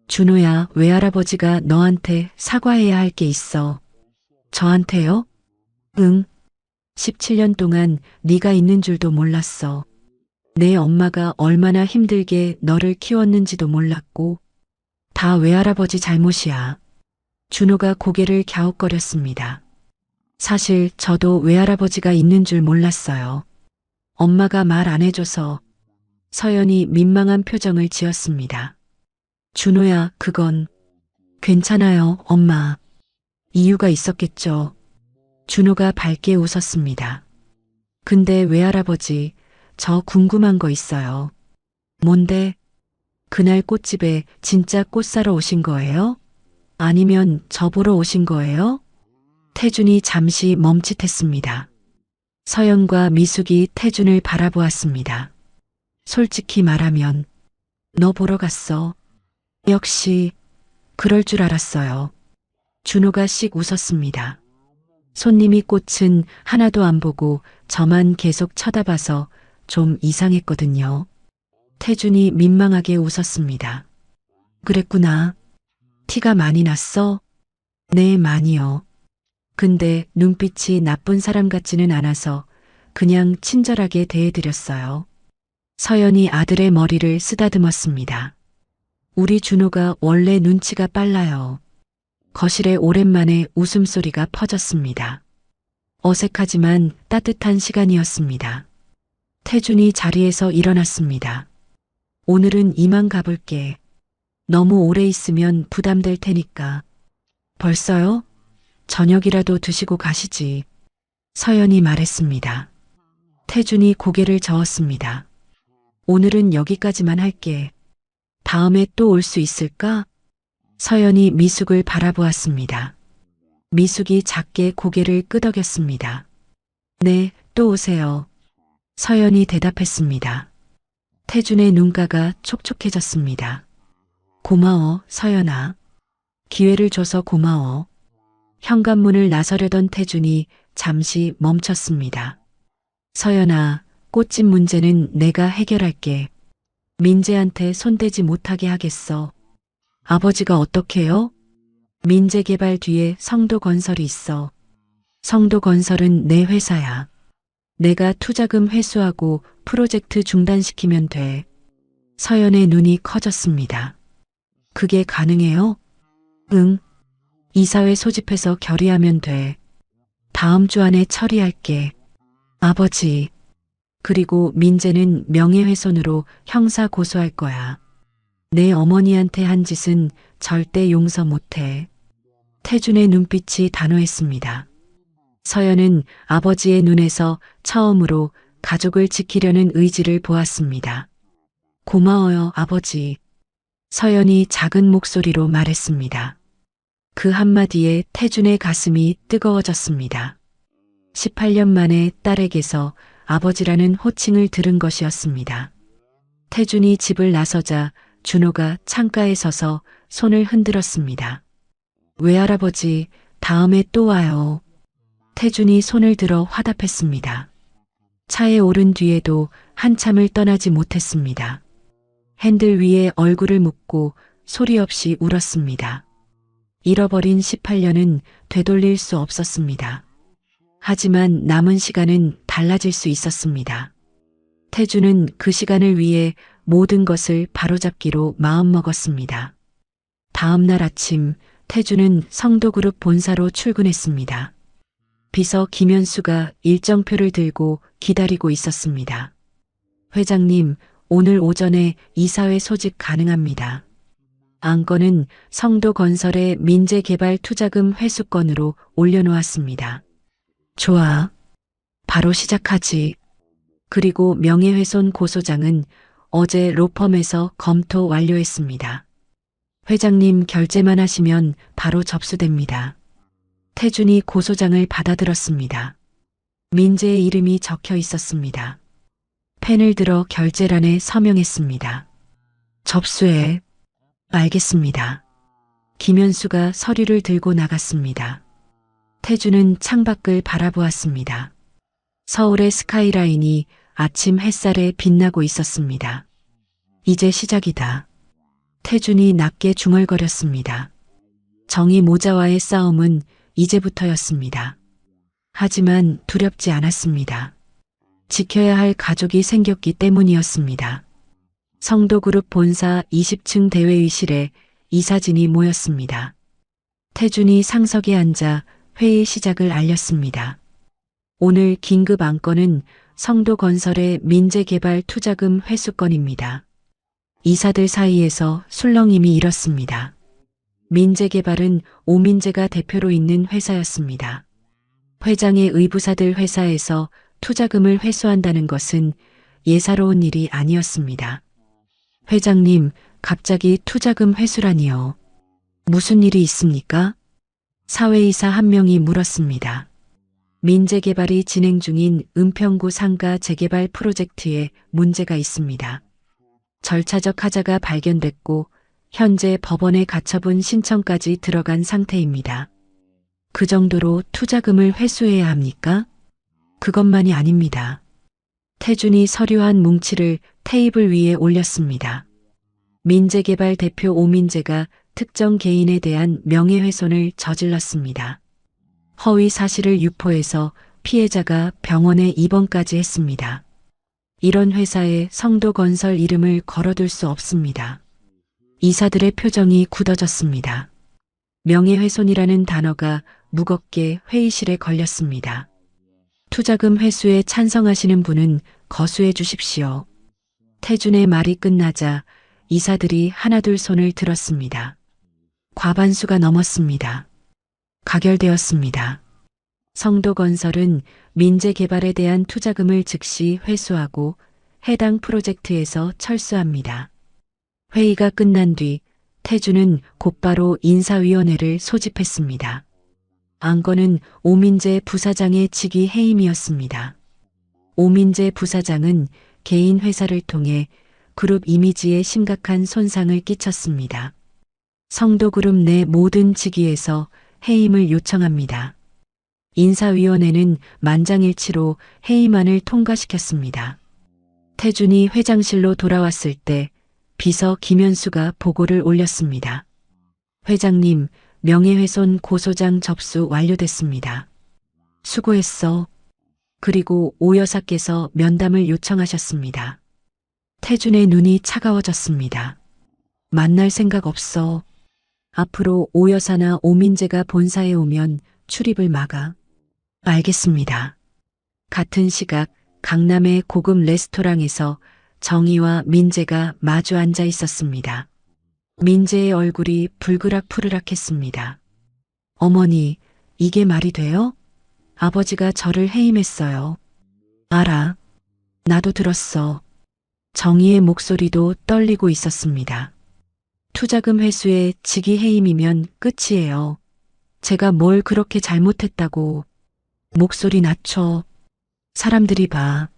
[SPEAKER 1] 준호야, 외할아버지가 너한테 사과해야 할 게 있어. 저한테요? 응. 17년 동안 네가 있는 줄도 몰랐어. 내 엄마가 얼마나 힘들게 너를 키웠는지도 몰랐고 다 외할아버지 잘못이야. 준호가 고개를 갸웃거렸습니다. 사실 저도 외할아버지가 있는 줄 몰랐어요. 엄마가 말 안 해줘서. 서연이 민망한 표정을 지었습니다. 준호야, 그건 괜찮아요, 엄마. 이유가 있었겠죠. 준호가 밝게 웃었습니다. 근데 외할아버지, 저 궁금한 거 있어요. 뭔데? 그날 꽃집에 진짜 꽃 사러 오신 거예요? 아니면 저 보러 오신 거예요? 태준이 잠시 멈칫했습니다. 서연과 미숙이 태준을 바라보았습니다. 솔직히 말하면 너 보러 갔어. 역시 그럴 줄 알았어요. 준호가 씩 웃었습니다. 손님이 꽃은 하나도 안 보고 저만 계속 쳐다봐서 좀 이상했거든요. 태준이 민망하게 웃었습니다. 그랬구나. 티가 많이 났어? 네, 많이요. 근데 눈빛이 나쁜 사람 같지는 않아서 그냥 친절하게 대해드렸어요. 서연이 아들의 머리를 쓰다듬었습니다. 우리 준호가 원래 눈치가 빨라요. 거실에 오랜만에 웃음소리가 퍼졌습니다. 어색하지만 따뜻한 시간이었습니다. 태준이 자리에서 일어났습니다. 오늘은 이만 가볼게. 너무 오래 있으면 부담될 테니까. 벌써요? 저녁이라도 드시고 가시지. 서연이 말했습니다. 태준이 고개를 저었습니다. 오늘은 여기까지만 할게. 다음에 또 올 수 있을까? 서연이 미숙을 바라보았습니다. 미숙이 작게 고개를 끄덕였습니다. 네, 또 오세요. 서연이 대답했습니다. 태준의 눈가가 촉촉해졌습니다. 고마워, 서연아. 기회를 줘서 고마워. 현관문을 나서려던 태준이 잠시 멈췄습니다. 서연아, 꽃집 문제는 내가 해결할게. 민재한테 손대지 못하게 하겠어. 아버지가 어떻게요? 민재개발 뒤에 성도건설이 있어. 성도건설은 내 회사야. 내가 투자금 회수하고 프로젝트 중단시키면 돼. 서연의 눈이 커졌습니다. 그게 가능해요? 응. 이사회 소집해서 결의하면 돼. 다음 주 안에 처리할게. 아버지. 그리고 민재는 명예훼손으로 형사 고소할 거야. 내 어머니한테 한 짓은 절대 용서 못해. 태준의 눈빛이 단호했습니다. 서연은 아버지의 눈에서 처음으로 가족을 지키려는 의지를 보았습니다. 고마워요, 아버지. 서연이 작은 목소리로 말했습니다. 그 한마디에 태준의 가슴이 뜨거워졌습니다. 18년 만에 딸에게서 아버지라는 호칭을 들은 것이었습니다. 태준이 집을 나서자 준호가 창가에 서서 손을 흔들었습니다. 외할아버지, 다음에 또 와요. 태준이 손을 들어 화답했습니다. 차에 오른 뒤에도 한참을 떠나지 못했습니다. 핸들 위에 얼굴을 묻고 소리 없이 울었습니다. 잃어버린 18년은 되돌릴 수 없었습니다. 하지만 남은 시간은 달라질 수 있었습니다. 태준은 그 시간을 위해 모든 것을 바로잡기로 마음먹었습니다. 다음 날 아침 태준은 성도그룹 본사로 출근했습니다. 비서 김현수가 일정표를 들고 기다리고 있었습니다. 회장님, 오늘 오전에 이사회 소집 가능합니다. 안건은 성도건설의 민재개발 투자금 회수건으로 올려놓았습니다. 좋아. 바로 시작하지. 그리고 명예훼손 고소장은 어제 로펌에서 검토 완료했습니다. 회장님 결제만 하시면 바로 접수됩니다. 태준이 고소장을 받아들었습니다. 민재의 이름이 적혀 있었습니다. 펜을 들어 결제란에 서명했습니다. 접수해. 알겠습니다. 김현수가 서류를 들고 나갔습니다. 태준은 창밖을 바라보았습니다. 서울의 스카이라인이 아침 햇살에 빛나고 있었습니다. 이제 시작이다. 태준이 낮게 중얼거렸습니다. 정의 모자와의 싸움은 이제부터였습니다. 하지만 두렵지 않았습니다. 지켜야 할 가족이 생겼기 때문이었습니다. 성도그룹 본사 20층 대회의실에 이사진이 모였습니다. 태준이 상석에 앉아 회의 시작을 알렸습니다. 오늘 긴급 안건은 성도건설의 민재개발 투자금 회수건입니다. 이사들 사이에서 술렁임이 일었습니다. 민재개발은 오민재가 대표로 있는 회사였습니다. 회장의 의부사들 회사에서 투자금을 회수한다는 것은 예사로운 일이 아니었습니다. 회장님, 갑자기 투자금 회수라니요. 무슨 일이 있습니까? 사회이사 한 명이 물었습니다. 민재개발이 진행 중인 은평구 상가 재개발 프로젝트에 문제가 있습니다. 절차적 하자가 발견됐고 현재 법원에 가처분 신청까지 들어간 상태입니다. 그 정도로 투자금을 회수해야 합니까? 그것만이 아닙니다. 태준이 서류 한 뭉치를 테이블 위에 올렸습니다. 민재개발 대표 오민재가 특정 개인에 대한 명예훼손을 저질렀습니다. 허위 사실을 유포해서 피해자가 병원에 입원까지 했습니다. 이런 회사에 성도건설 이름을 걸어둘 수 없습니다. 이사들의 표정이 굳어졌습니다. 명예훼손이라는 단어가 무겁게 회의실에 걸렸습니다. 투자금 회수에 찬성하시는 분은 거수해 주십시오. 태준의 말이 끝나자 이사들이 하나둘 손을 들었습니다. 과반수가 넘었습니다. 가결되었습니다. 성도건설은 민재개발에 대한 투자금을 즉시 회수하고 해당 프로젝트에서 철수합니다. 회의가 끝난 뒤 태준은 곧바로 인사위원회를 소집했습니다. 안건은 오민재 부사장의 직위 해임이었습니다. 오민재 부사장은 개인 회사를 통해 그룹 이미지에 심각한 손상을 끼쳤습니다. 성도그룹 내 모든 직위에서 해임을 요청합니다. 인사위원회는 만장일치로 해임안을 통과시켰습니다. 태준이 회장실로 돌아왔을 때 비서 김현수가 보고를 올렸습니다. 회장님, 명예훼손 고소장 접수 완료됐습니다. 수고했어. 그리고 오 여사께서 면담을 요청하셨습니다. 태준의 눈이 차가워졌습니다. 만날 생각 없어. 앞으로 오 여사나 오민재가 본사에 오면 출입을 막아. 알겠습니다. 같은 시각 강남의 고급 레스토랑에서 정희와 민재가 마주 앉아 있었습니다. 민재의 얼굴이 불그락푸르락했습니다. 어머니, 이게 말이 돼요? 아버지가 저를 해임했어요. 알아. 나도 들었어. 정희의 목소리도 떨리고 있었습니다. 투자금 회수에 직위 해임이면 끝이에요. 제가 뭘 그렇게 잘못했다고. 목소리 낮춰. 사람들이 봐.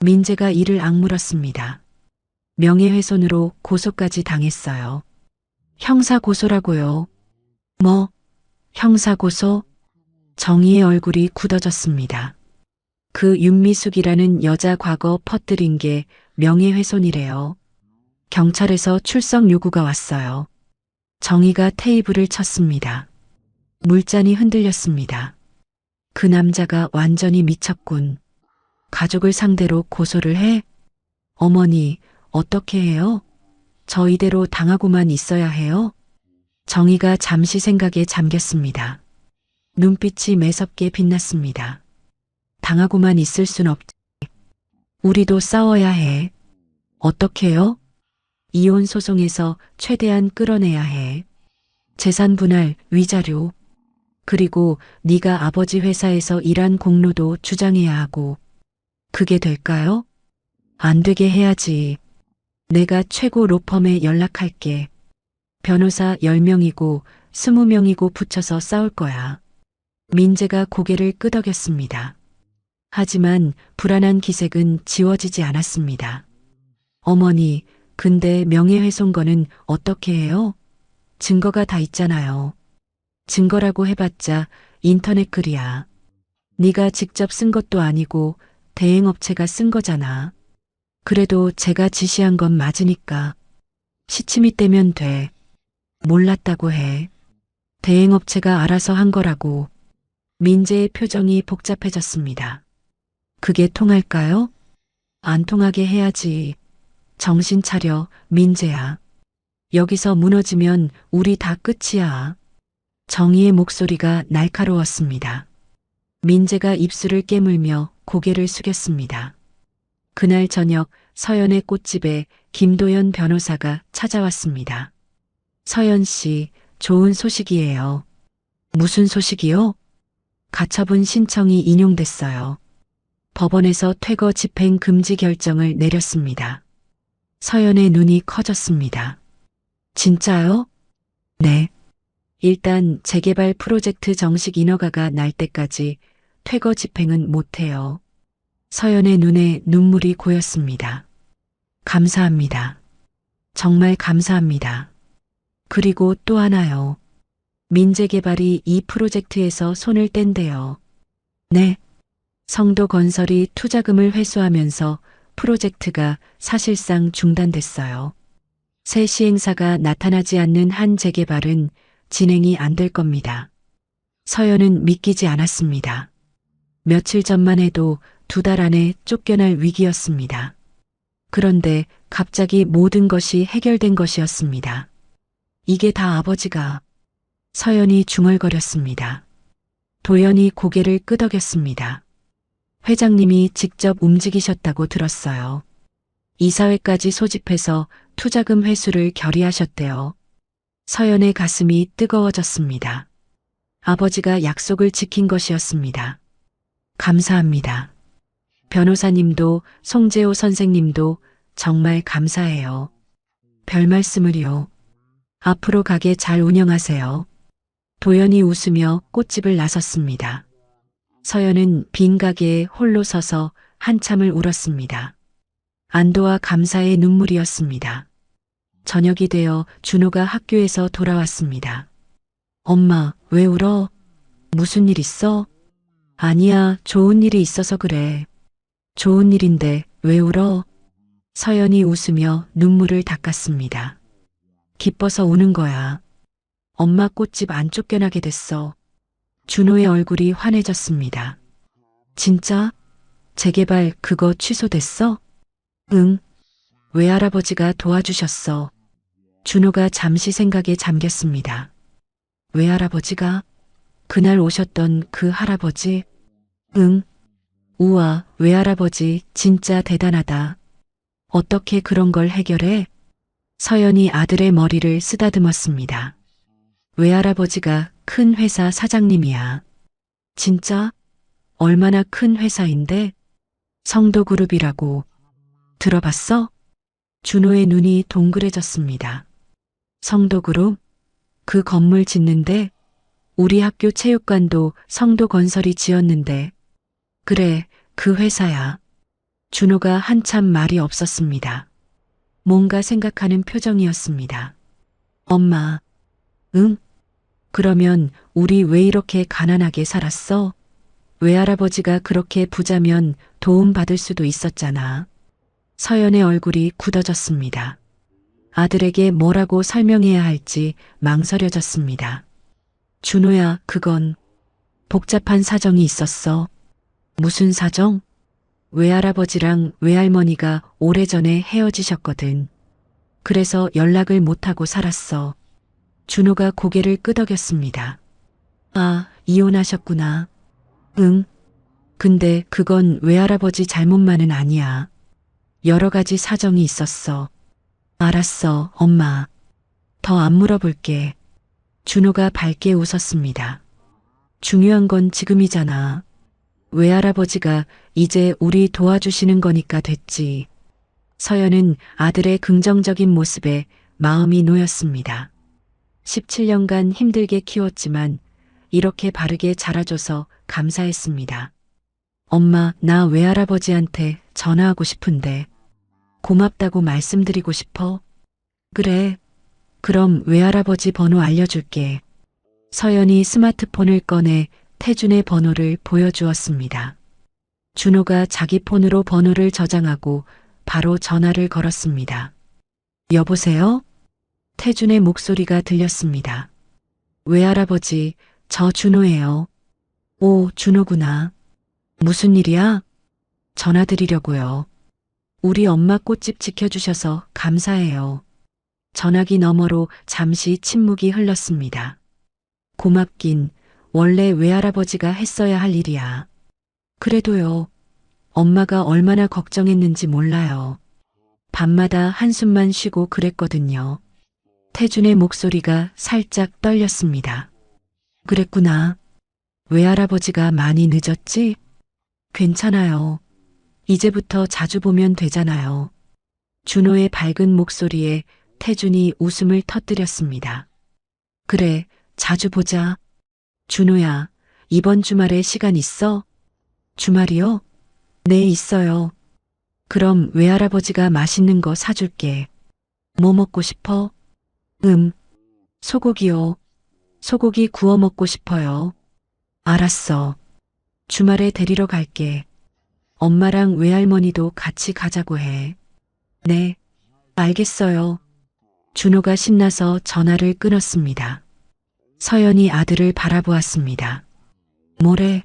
[SPEAKER 1] 민재가 이를 악물었습니다. 명예훼손으로 고소까지 당했어요. 형사고소라고요. 뭐, 형사고소? 정희의 얼굴이 굳어졌습니다. 그 윤미숙이라는 여자 과거 퍼뜨린 게 명예훼손이래요. 경찰에서 출석 요구가 왔어요. 정희가 테이블을 쳤습니다. 물잔이 흔들렸습니다. 그 남자가 완전히 미쳤군. 가족을 상대로 고소를 해? 어머니, 어떻게 해요? 저 이대로 당하고만 있어야 해요? 정희가 잠시 생각에 잠겼습니다. 눈빛이 매섭게 빛났습니다. 당하고만 있을 순 없지. 우리도 싸워야 해. 어떻게요? 이혼 소송에서 최대한 끌어내야 해. 재산 분할, 위자료. 그리고 네가 아버지 회사에서 일한 공로도 주장해야 하고. 그게 될까요? 안 되게 해야지. 내가 최고 로펌에 연락할게. 변호사 10명이고 20명이고 붙여서 싸울 거야. 민재가 고개를 끄덕였습니다. 하지만 불안한 기색은 지워지지 않았습니다. 어머니, 근데 명예훼손건은 어떻게 해요? 증거가 다 있잖아요. 증거라고 해봤자 인터넷 글이야. 네가 직접 쓴 것도 아니고 대행업체가 쓴 거잖아. 그래도 제가 지시한 건 맞으니까. 시침이 떼면 돼. 몰랐다고 해. 대행업체가 알아서 한 거라고. 민재의 표정이 복잡해졌습니다. 그게 통할까요? 안 통하게 해야지. 정신 차려, 민재야. 여기서 무너지면 우리 다 끝이야. 정희의 목소리가 날카로웠습니다. 민재가 입술을 깨물며 고개를 숙였습니다. 그날 저녁 서연의 꽃집에 김도연 변호사가 찾아왔습니다. 서연 씨, 좋은 소식이에요. 무슨 소식이요? 가처분 신청이 인용됐어요. 법원에서 퇴거 집행 금지 결정을 내렸습니다. 서연의 눈이 커졌습니다. 진짜요? 네. 일단 재개발 프로젝트 정식 인허가가 날 때까지 퇴거 집행은 못해요. 서연의 눈에 눈물이 고였습니다. 감사합니다. 정말 감사합니다. 그리고 또 하나요. 민재개발이 이 프로젝트에서 손을 뗀대요. 네. 성도건설이 투자금을 회수하면서 프로젝트가 사실상 중단됐어요. 새 시행사가 나타나지 않는 한 재개발은 진행이 안 될 겁니다. 서연은 믿기지 않았습니다. 며칠 전만 해도 2달 안에 쫓겨날 위기였습니다. 그런데 갑자기 모든 것이 해결된 것이었습니다. 이게 다 아버지가. 서연이 중얼거렸습니다. 도연이 고개를 끄덕였습니다. 회장님이 직접 움직이셨다고 들었어요. 이사회까지 소집해서 투자금 회수를 결의하셨대요. 서연의 가슴이 뜨거워졌습니다. 아버지가 약속을 지킨 것이었습니다. 감사합니다. 변호사님도 송재호 선생님도 정말 감사해요. 별 말씀을요. 앞으로 가게 잘 운영하세요. 도연이 웃으며 꽃집을 나섰습니다. 서연은 빈 가게에 홀로 서서 한참을 울었습니다. 안도와 감사의 눈물이었습니다. 저녁이 되어 준호가 학교에서 돌아왔습니다. 엄마, 왜 울어? 무슨 일 있어? 아니야, 좋은 일이 있어서 그래. 좋은 일인데 왜 울어? 서연이 웃으며 눈물을 닦았습니다. 기뻐서 우는 거야. 엄마 꽃집 안 쫓겨나게 됐어. 준호의 얼굴이 환해졌습니다. 진짜? 재개발 그거 취소됐어? 응. 외할아버지가 도와주셨어. 준호가 잠시 생각에 잠겼습니다. 외할아버지가? 그날 오셨던 그 할아버지? 응. 우와, 외할아버지 진짜 대단하다. 어떻게 그런 걸 해결해? 서연이 아들의 머리를 쓰다듬었습니다. 외할아버지가 큰 회사 사장님이야. 진짜? 얼마나 큰 회사인데? 성도그룹이라고. 들어봤어? 준호의 눈이 동그래졌습니다. 성도그룹? 그 건물 짓는데? 우리 학교 체육관도 성도 건설이 지었는데. 그래, 그 회사야. 준호가 한참 말이 없었습니다. 뭔가 생각하는 표정이었습니다. 엄마, 응? 그러면 우리 왜 이렇게 가난하게 살았어? 외할아버지가 그렇게 부자면 도움 받을 수도 있었잖아. 서연의 얼굴이 굳어졌습니다. 아들에게 뭐라고 설명해야 할지 망설여졌습니다. 준호야, 그건 복잡한 사정이 있었어. 무슨 사정? 외할아버지랑 외할머니가 오래전에 헤어지셨거든. 그래서 연락을 못하고 살았어. 준호가 고개를 끄덕였습니다. 아, 이혼하셨구나. 응. 근데 그건 외할아버지 잘못만은 아니야. 여러 가지 사정이 있었어. 알았어, 엄마. 더 안 물어볼게. 준호가 밝게 웃었습니다. 중요한 건 지금이잖아. 외할아버지가 이제 우리 도와주시는 거니까 됐지. 서연은 아들의 긍정적인 모습에 마음이 놓였습니다. 17년간 힘들게 키웠지만 이렇게 바르게 자라줘서 감사했습니다. 엄마, 나 외할아버지한테 전화하고 싶은데 고맙다고 말씀드리고 싶어. 그래. 그럼 외할아버지 번호 알려줄게. 서연이 스마트폰을 꺼내 태준의 번호를 보여주었습니다. 준호가 자기 폰으로 번호를 저장하고 바로 전화를 걸었습니다. 여보세요? 태준의 목소리가 들렸습니다. 외할아버지, 저 준호예요. 오, 준호구나. 무슨 일이야? 전화드리려고요. 우리 엄마 꽃집 지켜주셔서 감사해요. 전화기 너머로 잠시 침묵이 흘렀습니다. 고맙긴 원래 외할아버지가 했어야 할 일이야. 그래도요. 엄마가 얼마나 걱정했는지 몰라요. 밤마다 한숨만 쉬고 그랬거든요. 태준의 목소리가 살짝 떨렸습니다. 그랬구나. 외할아버지가 많이 늦었지? 괜찮아요. 이제부터 자주 보면 되잖아요. 준호의 밝은 목소리에 태준이 웃음을 터뜨렸습니다. 그래, 자주 보자. 준호야, 이번 주말에 시간 있어? 주말이요? 네, 있어요. 그럼 외할아버지가 맛있는 거 사줄게. 뭐 먹고 싶어? 소고기요. 소고기 구워 먹고 싶어요. 알았어. 주말에 데리러 갈게. 엄마랑 외할머니도 같이 가자고 해. 네, 알겠어요. 준호가 신나서 전화를 끊었습니다. 서연이 아들을 바라보았습니다. 뭐래?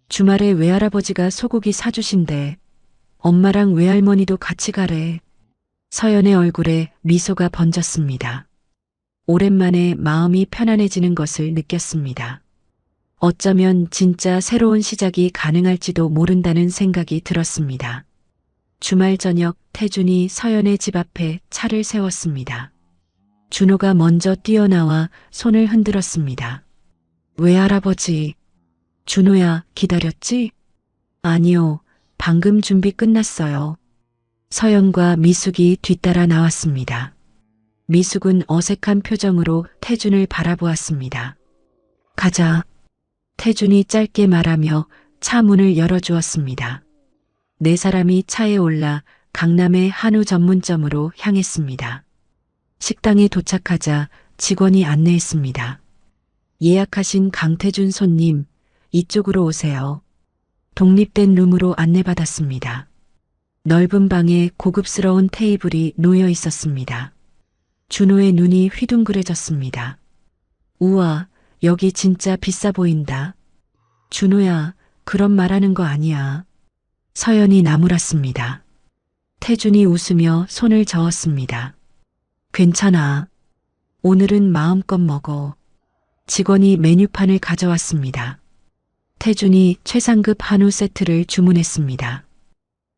[SPEAKER 1] 주말에 외할아버지가 소고기 사주신대. 엄마랑 외할머니도 같이 가래. 서연의 얼굴에 미소가 번졌습니다. 오랜만에 마음이 편안해지는 것을 느꼈습니다. 어쩌면 진짜 새로운 시작이 가능할지도 모른다는 생각이 들었습니다. 주말 저녁 태준이 서연의 집 앞에 차를 세웠습니다. 준호가 먼저 뛰어나와 손을 흔들었습니다. 외할아버지. 준호야, 기다렸지? 아니요, 방금 준비 끝났어요. 서연과 미숙이 뒤따라 나왔습니다. 미숙은 어색한 표정으로 태준을 바라보았습니다. 가자. 태준이 짧게 말하며 차 문을 열어주었습니다. 네 사람이 차에 올라 강남의 한우 전문점으로 향했습니다. 식당에 도착하자 직원이 안내했습니다. 예약하신 강태준 손님, 이쪽으로 오세요. 독립된 룸으로 안내받았습니다. 넓은 방에 고급스러운 테이블이 놓여 있었습니다. 준호의 눈이 휘둥그레졌습니다. 우와, 여기 진짜 비싸 보인다. 준호야, 그런 말하는 거 아니야. 서연이 나무랐습니다. 태준이 웃으며 손을 저었습니다. 괜찮아. 오늘은 마음껏 먹어. 직원이 메뉴판을 가져왔습니다. 태준이 최상급 한우 세트를 주문했습니다.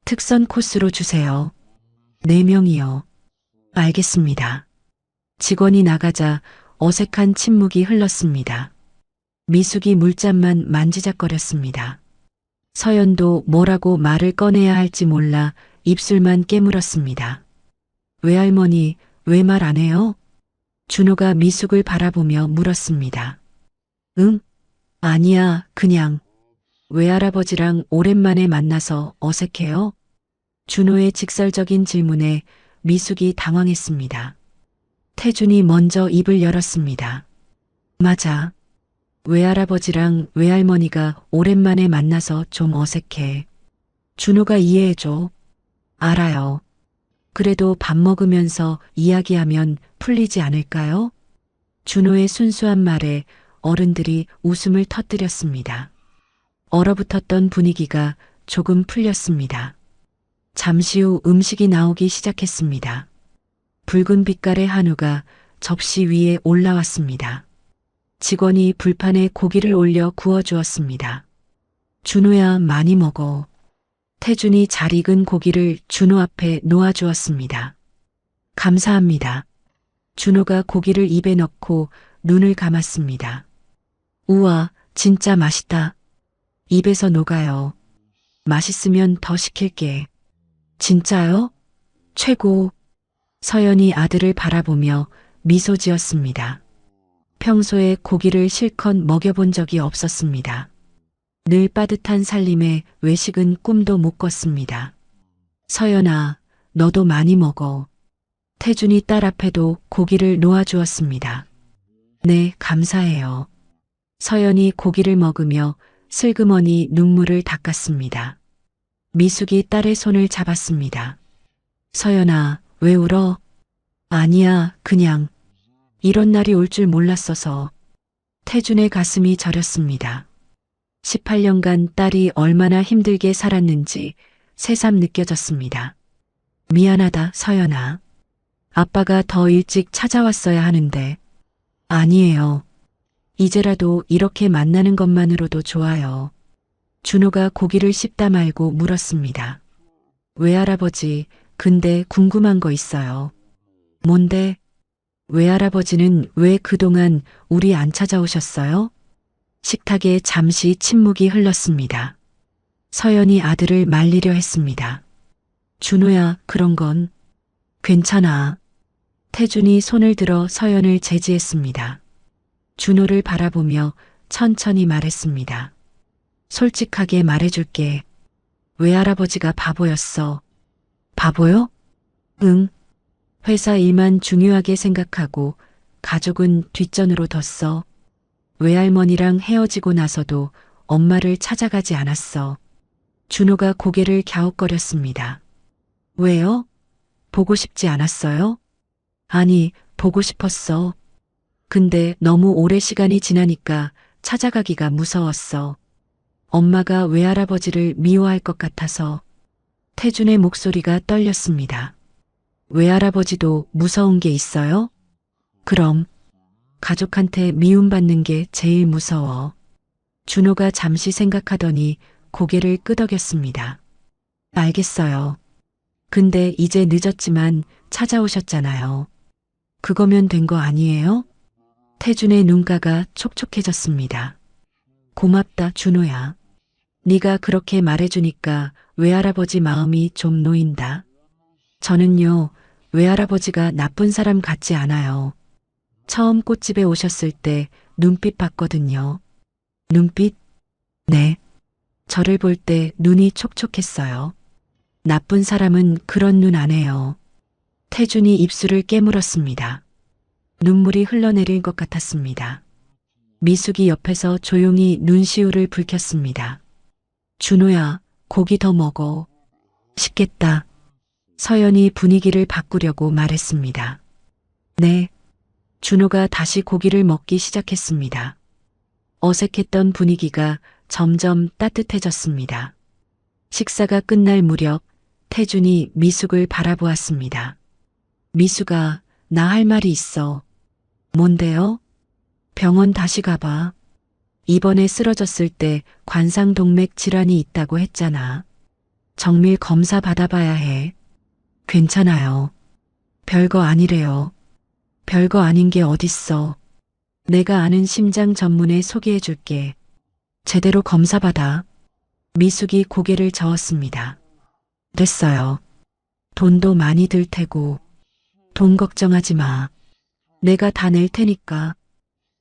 [SPEAKER 1] 특선 코스로 주세요. 4명이요. 알겠습니다. 직원이 나가자 어색한 침묵이 흘렀습니다. 미숙이 물잔만 만지작거렸습니다. 서연도 뭐라고 말을 꺼내야 할지 몰라 입술만 깨물었습니다. 외할머니, 왜 말 안 해요? 준호가 미숙을 바라보며 물었습니다. 응? 아니야, 그냥. 외할아버지랑 오랜만에 만나서 어색해요? 준호의 직설적인 질문에 미숙이 당황했습니다. 태준이 먼저 입을 열었습니다. 맞아. 외할아버지랑 외할머니가 오랜만에 만나서 좀 어색해. 준호가 이해해줘. 알아요. 그래도 밥 먹으면서 이야기하면 풀리지 않을까요? 준호의 순수한 말에 어른들이 웃음을 터뜨렸습니다. 얼어붙었던 분위기가 조금 풀렸습니다. 잠시 후 음식이 나오기 시작했습니다. 붉은 빛깔의 한우가 접시 위에 올라왔습니다. 직원이 불판에 고기를 올려 구워주었습니다. 준호야, 많이 먹어. 태준이 잘 익은 고기를 준호 앞에 놓아주었습니다. 감사합니다. 준호가 고기를 입에 넣고 눈을 감았습니다. 우와, 진짜 맛있다. 입에서 녹아요. 맛있으면 더 시킬게. 진짜요? 최고. 서연이 아들을 바라보며 미소 지었습니다. 평소에 고기를 실컷 먹여본 적이 없었습니다. 늘 빠듯한 살림에 외식은 꿈도 못 꿨습니다. 서연아, 너도 많이 먹어. 태준이 딸 앞에도 고기를 놓아주었습니다. 네, 감사해요. 서연이 고기를 먹으며 슬그머니 눈물을 닦았습니다. 미숙이 딸의 손을 잡았습니다. 서연아, 왜 울어? 아니야, 그냥. 이런 날이 올 줄 몰랐어서. 태준의 가슴이 저렸습니다. 18년간 딸이 얼마나 힘들게 살았는지 새삼 느껴졌습니다. 미안하다, 서연아. 아빠가 더 일찍 찾아왔어야 하는데. 아니에요. 이제라도 이렇게 만나는 것만으로도 좋아요. 준호가 고기를 씹다 말고 물었습니다. 외할아버지, 근데 궁금한 거 있어요. 뭔데? 외할아버지는 왜 그동안 우리 안 찾아오셨어요? 식탁에 잠시 침묵이 흘렀습니다. 서연이 아들을 말리려 했습니다. 준호야, 그런 건 괜찮아. 태준이 손을 들어 서연을 제지했습니다. 준호를 바라보며 천천히 말했습니다. 솔직하게 말해줄게. 외할아버지가 바보였어. 바보요? 응. 회사 일만 중요하게 생각하고 가족은 뒷전으로 뒀어. 외할머니랑 헤어지고 나서도 엄마를 찾아가지 않았어. 준호가 고개를 갸웃거렸습니다. 왜요? 보고 싶지 않았어요? 아니, 보고 싶었어. 근데 너무 오래 시간이 지나니까 찾아가기가 무서웠어. 엄마가 외할아버지를 미워할 것 같아서. 태준의 목소리가 떨렸습니다. 외할아버지도 무서운 게 있어요? 그럼. 가족한테 미움받는 게 제일 무서워. 준호가 잠시 생각하더니 고개를 끄덕였습니다. 알겠어요. 근데 이제 늦었지만 찾아오셨잖아요. 그거면 된 거 아니에요? 태준의 눈가가 촉촉해졌습니다. 고맙다, 준호야. 네가 그렇게 말해주니까 외할아버지 마음이 좀 놓인다. 저는요, 외할아버지가 나쁜 사람 같지 않아요. 처음 꽃집에 오셨을 때 눈빛 봤거든요. 눈빛? 네. 저를 볼 때 눈이 촉촉했어요. 나쁜 사람은 그런 눈 안 해요. 태준이 입술을 깨물었습니다. 눈물이 흘러내릴 것 같았습니다. 미숙이 옆에서 조용히 눈시울을 붉혔습니다. 준호야, 고기 더 먹어. 식겠다. 서연이 분위기를 바꾸려고 말했습니다. 네. 준호가 다시 고기를 먹기 시작했습니다. 어색했던 분위기가 점점 따뜻해졌습니다. 식사가 끝날 무렵 태준이 미숙을 바라보았습니다. 미숙아, 나 할 말이 있어. 뭔데요? 병원 다시 가봐. 이번에 쓰러졌을 때 관상동맥 질환이 있다고 했잖아. 정밀 검사 받아봐야 해. 괜찮아요. 별거 아니래요. 별거 아닌 게 어딨어. 내가 아는 심장 전문에 소개해 줄게. 제대로 검사 받아. 미숙이 고개를 저었습니다. 됐어요. 돈도 많이 들 테고. 돈 걱정하지 마. 내가 다 낼 테니까.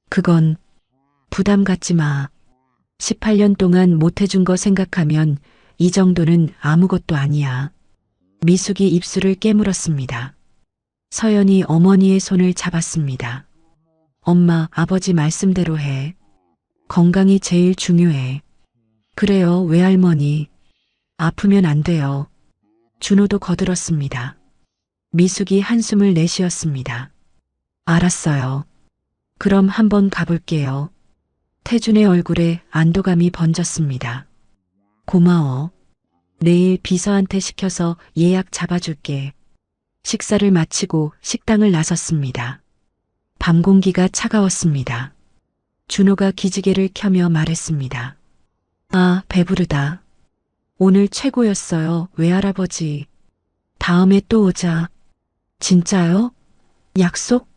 [SPEAKER 1] 그건 부담 갖지 마. 18년 동안 못 해준 거 생각하면 이 정도는 아무것도 아니야. 미숙이 입술을 깨물었습니다. 서연이 어머니의 손을 잡았습니다. 엄마, 아버지 말씀대로 해. 건강이 제일 중요해. 그래요, 외할머니. 아프면 안 돼요. 준호도 거들었습니다. 미숙이 한숨을 내쉬었습니다. 알았어요. 그럼 한번 가볼게요. 태준의 얼굴에 안도감이 번졌습니다. 고마워. 내일 비서한테 시켜서 예약 잡아줄게. 식사를 마치고 식당을 나섰습니다. 밤 공기가 차가웠습니다. 준호가 기지개를 켜며 말했습니다. 아, 배부르다. 오늘 최고였어요, 외할아버지. 다음에 또 오자. 진짜요? 약속?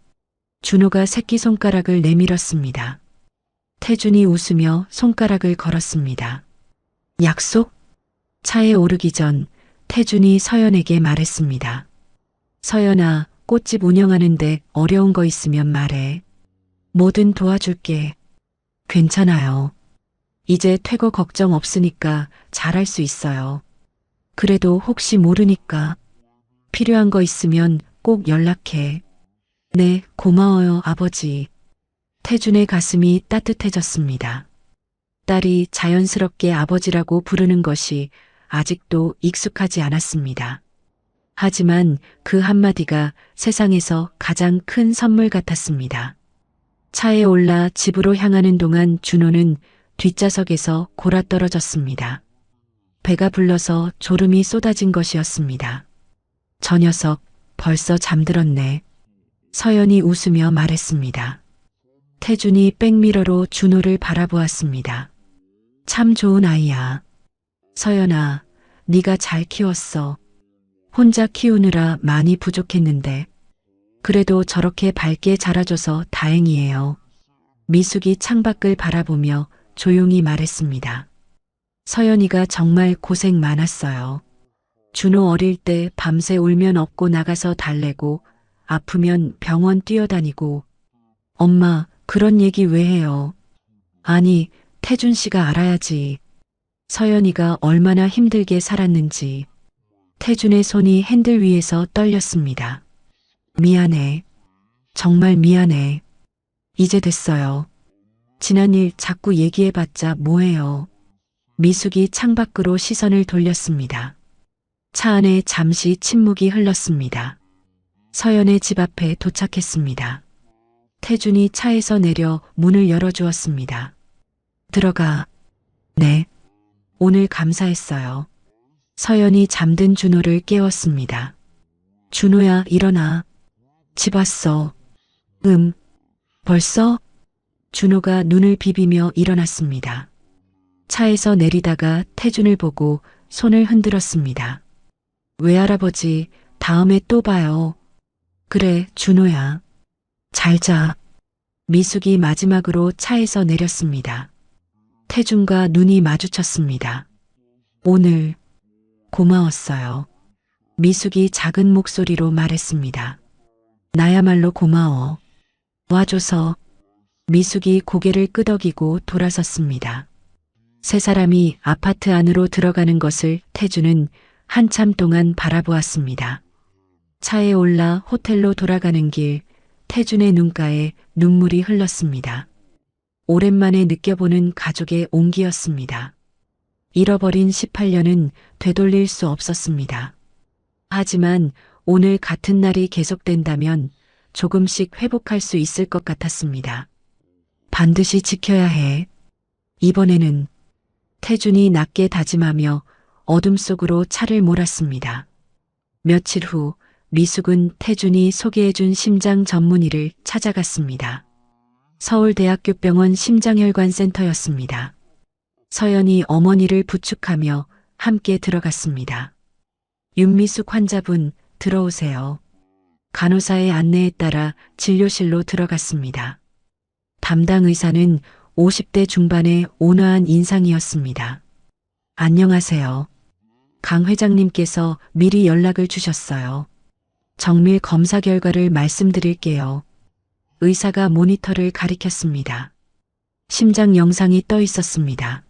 [SPEAKER 1] 준호가 새끼손가락을 내밀었습니다. 태준이 웃으며 손가락을 걸었습니다. 약속? 차에 오르기 전 태준이 서연에게 말했습니다. 서연아, 꽃집 운영하는데 어려운 거 있으면 말해. 뭐든 도와줄게. 괜찮아요. 이제 퇴거 걱정 없으니까 잘할 수 있어요. 그래도 혹시 모르니까 필요한 거 있으면 꼭 연락해. 네, 고마워요, 아버지. 태준의 가슴이 따뜻해졌습니다. 딸이 자연스럽게 아버지라고 부르는 것이 아직도 익숙하지 않았습니다. 하지만 그 한마디가 세상에서 가장 큰 선물 같았습니다. 차에 올라 집으로 향하는 동안 준호는 뒷좌석에서 골아떨어졌습니다. 배가 불러서 졸음이 쏟아진 것이었습니다. 저 녀석 벌써 잠들었네. 서연이 웃으며 말했습니다. 태준이 백미러로 준호를 바라보았습니다. 참 좋은 아이야. 서연아, 네가 잘 키웠어. 혼자 키우느라 많이 부족했는데 그래도 저렇게 밝게 자라줘서 다행이에요. 미숙이 창밖을 바라보며 조용히 말했습니다. 서연이가 정말 고생 많았어요. 준호 어릴 때 밤새 울면 업고 나가서 달래고 아프면 병원 뛰어다니고. 엄마, 그런 얘기 왜 해요? 아니, 태준 씨가 알아야지. 서연이가 얼마나 힘들게 살았는지. 태준의 손이 핸들 위에서 떨렸습니다. 미안해. 정말 미안해. 이제 됐어요. 지난 일 자꾸 얘기해봤자 뭐해요. 미숙이 창밖으로 시선을 돌렸습니다. 차 안에 잠시 침묵이 흘렀습니다. 서연의 집 앞에 도착했습니다. 태준이 차에서 내려 문을 열어주었습니다. 들어가. 네. 오늘 감사했어요. 서연이 잠든 준호를 깨웠습니다. 준호야, 일어나. 집 왔어. 벌써? 준호가 눈을 비비며 일어났습니다. 차에서 내리다가 태준을 보고 손을 흔들었습니다. 외할아버지, 다음에 또 봐요. 그래, 준호야. 잘 자. 미숙이 마지막으로 차에서 내렸습니다. 태준과 눈이 마주쳤습니다. 오늘 고마웠어요. 미숙이 작은 목소리로 말했습니다. 나야말로 고마워. 와줘서. 미숙이 고개를 끄덕이고 돌아섰습니다. 세 사람이 아파트 안으로 들어가는 것을 태준은 한참 동안 바라보았습니다. 차에 올라 호텔로 돌아가는 길, 태준의 눈가에 눈물이 흘렀습니다. 오랜만에 느껴보는 가족의 온기였습니다. 잃어버린 18년은 되돌릴 수 없었습니다. 하지만 오늘 같은 날이 계속된다면 조금씩 회복할 수 있을 것 같았습니다. 반드시 지켜야 해. 이번에는. 태준이 낮게 다짐하며 어둠 속으로 차를 몰았습니다. 며칠 후 미숙은 태준이 소개해준 심장 전문의를 찾아갔습니다. 서울대학교병원 심장혈관센터였습니다. 서연이 어머니를 부축하며 함께 들어갔습니다. 윤미숙 환자분, 들어오세요. 간호사의 안내에 따라 진료실로 들어갔습니다. 담당 의사는 50대 중반의 온화한 인상이었습니다. 안녕하세요. 강 회장님께서 미리 연락을 주셨어요. 정밀 검사 결과를 말씀드릴게요. 의사가 모니터를 가리켰습니다. 심장 영상이 떠 있었습니다.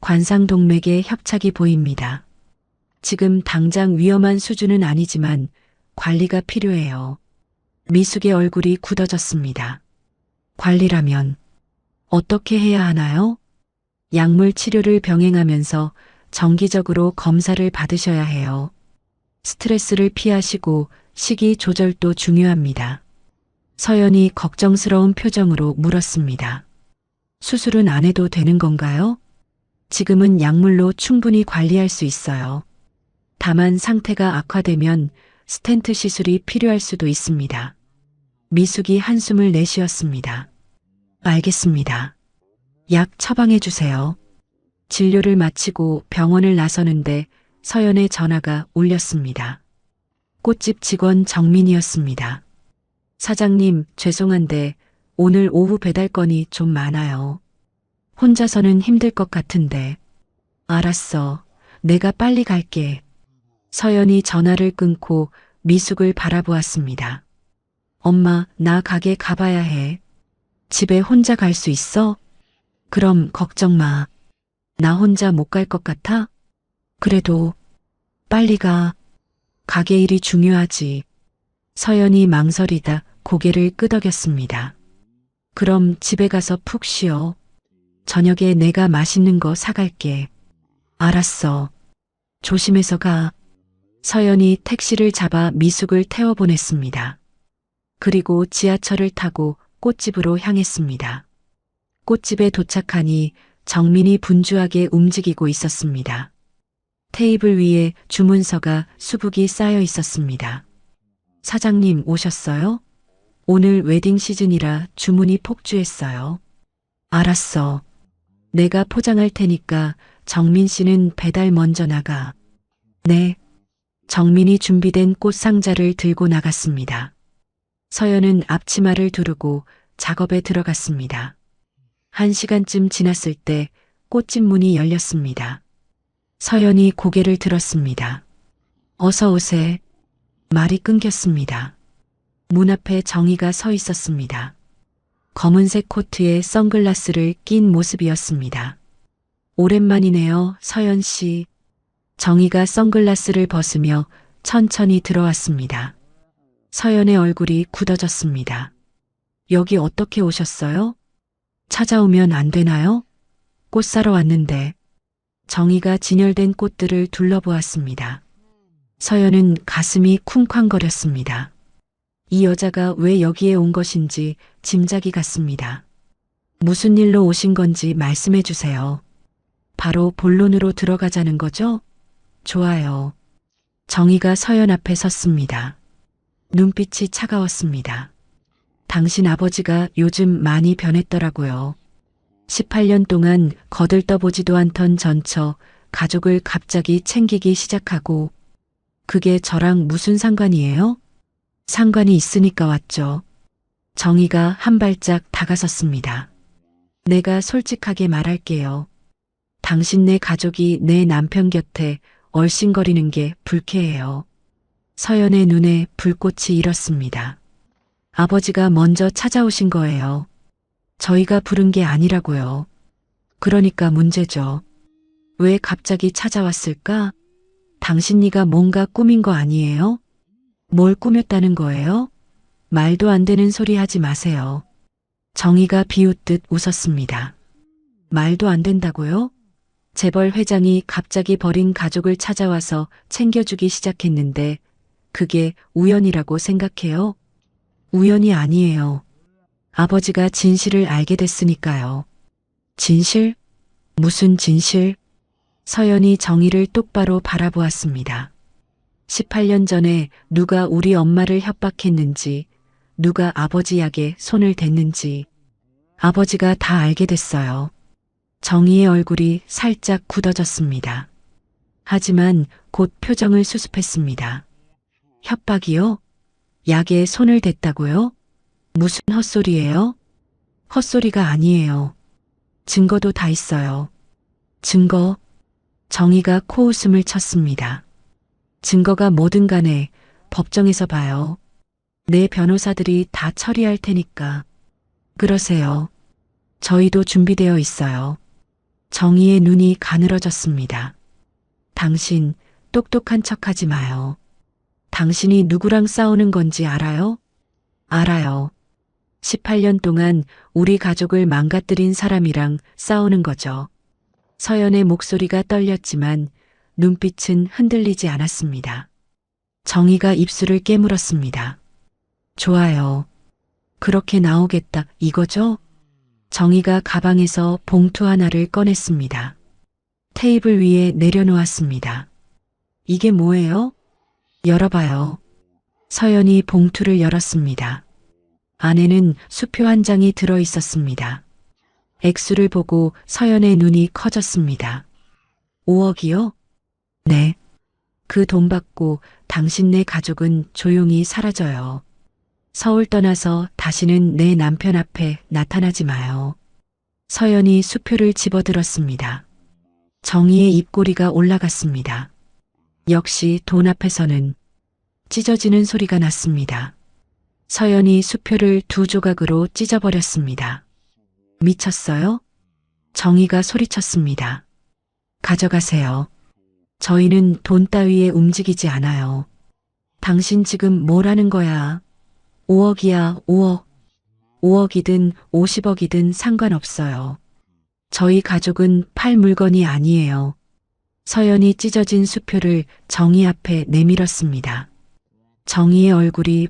[SPEAKER 1] 관상동맥에 협착이 보입니다. 지금 당장 위험한 수준은 아니지만 관리가 필요해요. 미숙의 얼굴이 굳어졌습니다. 관리라면 어떻게 해야 하나요? 약물 치료를 병행하면서 정기적으로 검사를 받으셔야 해요. 스트레스를 피하시고 식이 조절도 중요합니다. 서연이 걱정스러운 표정으로 물었습니다. 수술은 안 해도 되는 건가요? 지금은 약물로 충분히 관리할 수 있어요. 다만 상태가 악화되면 스텐트 시술이 필요할 수도 있습니다. 미숙이 한숨을 내쉬었습니다. 알겠습니다. 약 처방해 주세요. 진료를 마치고 병원을 나서는데 서연의 전화가 울렸습니다. 꽃집 직원 정민이었습니다. 사장님, 죄송한데 오늘 오후 배달 건이 좀 많아요. 혼자서는 힘들 것 같은데. 알았어. 내가 빨리 갈게. 서연이 전화를 끊고 미숙을 바라보았습니다. 엄마, 나 가게 가봐야 해. 집에 혼자 갈 수 있어? 그럼 걱정 마. 나 혼자 못 갈 것 같아? 그래도 빨리 가. 가게 일이 중요하지. 서연이 망설이다 고개를 끄덕였습니다. 그럼 집에 가서 푹 쉬어. 저녁에 내가 맛있는 거 사갈게. 알았어. 조심해서 가. 서연이 택시를 잡아 미숙을 태워보냈습니다. 그리고 지하철을 타고 꽃집으로 향했습니다. 꽃집에 도착하니 정민이 분주하게 움직이고 있었습니다. 테이블 위에 주문서가 수북이 쌓여 있었습니다. 사장님 오셨어요? 오늘 웨딩 시즌이라 주문이 폭주했어요. 알았어. 내가 포장할 테니까 정민 씨는 배달 먼저 나가. 네. 정민이 준비된 꽃 상자를 들고 나갔습니다. 서연은 앞치마를 두르고 작업에 들어갔습니다. 1시간쯤 지났을 때 꽃집 문이 열렸습니다. 서연이 고개를 들었습니다. 어서 오세. 말이 끊겼습니다. 문 앞에 정희가 서 있었습니다. 검은색 코트에 선글라스를 낀 모습이었습니다. 오랜만이네요, 서연 씨. 정희가 선글라스를 벗으며 천천히 들어왔습니다. 서연의 얼굴이 굳어졌습니다. 여기 어떻게 오셨어요? 찾아오면 안 되나요? 꽃 사러 왔는데. 정희가 진열된 꽃들을 둘러보았습니다. 서연은 가슴이 쿵쾅거렸습니다. 이 여자가 왜 여기에 온 것인지 짐작이 갔습니다. 무슨 일로 오신 건지 말씀해 주세요. 바로 본론으로 들어가자는 거죠? 좋아요. 정희가 서연 앞에 섰습니다. 눈빛이 차가웠습니다. 당신 아버지가 요즘 많이 변했더라고요. 18년 동안 거들떠보지도 않던 전처 가족을 갑자기 챙기기 시작하고. 그게 저랑 무슨 상관이에요? 상관이 있으니까 왔죠. 정희가 한 발짝 다가섰습니다. 내가 솔직하게 말할게요. 당신네 가족이 내 남편 곁에 얼씬거리는 게 불쾌해요. 서연의 눈에 불꽃이 일었습니다. 아버지가 먼저 찾아오신 거예요. 저희가 부른 게 아니라고요. 그러니까 문제죠. 왜 갑자기 찾아왔을까? 당신이가 뭔가 꾸민 거 아니에요? 뭘 꾸몄다는 거예요? 말도 안 되는 소리 하지 마세요. 정희가 비웃듯 웃었습니다. 말도 안 된다고요? 재벌 회장이 갑자기 버린 가족을 찾아와서 챙겨주기 시작했는데 그게 우연이라고 생각해요? 우연이 아니에요. 아버지가 진실을 알게 됐으니까요. 진실? 무슨 진실? 서연이 정희를 똑바로 바라보았습니다. 18년 전에 누가 우리 엄마를 협박했는지, 누가 아버지 약에 손을 댔는지 아버지가 다 알게 됐어요. 정희의 얼굴이 살짝 굳어졌습니다. 하지만 곧 표정을 수습했습니다. 협박이요? 약에 손을 댔다고요? 무슨 헛소리예요? 헛소리가 아니에요. 증거도 다 있어요. 증거? 정희가 코웃음을 쳤습니다. 증거가 뭐든 간에 법정에서 봐요. 내 변호사들이 다 처리할 테니까. 그러세요. 저희도 준비되어 있어요. 정희의 눈이 가늘어졌습니다. 당신 똑똑한 척하지 마요. 당신이 누구랑 싸우는 건지 알아요? 알아요. 18년 동안 우리 가족을 망가뜨린 사람이랑 싸우는 거죠. 서연의 목소리가 떨렸지만 눈빛은 흔들리지 않았습니다. 정희가 입술을 깨물었습니다. 좋아요. 그렇게 나오겠다 이거죠? 정희가 가방에서 봉투 하나를 꺼냈습니다. 테이블 위에 내려놓았습니다. 이게 뭐예요? 열어봐요. 서연이 봉투를 열었습니다. 안에는 수표 한 장이 들어 있었습니다. 액수를 보고 서연의 눈이 커졌습니다. 5억이요? 네. 그 돈 받고 당신네 가족은 조용히 사라져요. 서울 떠나서 다시는 내 남편 앞에 나타나지 마요. 서연이 수표를 집어들었습니다. 정희의 입꼬리가 올라갔습니다. 역시 돈 앞에서는 찢어지는 소리가 났습니다. 서연이 수표를 두 조각으로 찢어버렸습니다. 미쳤어요? 정희가 소리쳤습니다. 가져가세요. 저희는 돈 따위에 움직이지 않아요. 당신 지금 뭘 하는 거야? 5억이야, 5억. 5억이든 50억이든 상관없어요. 저희 가족은 팔 물건이 아니에요. 서연이 찢어진 수표를 정희 앞에 내밀었습니다. 정희의 얼굴이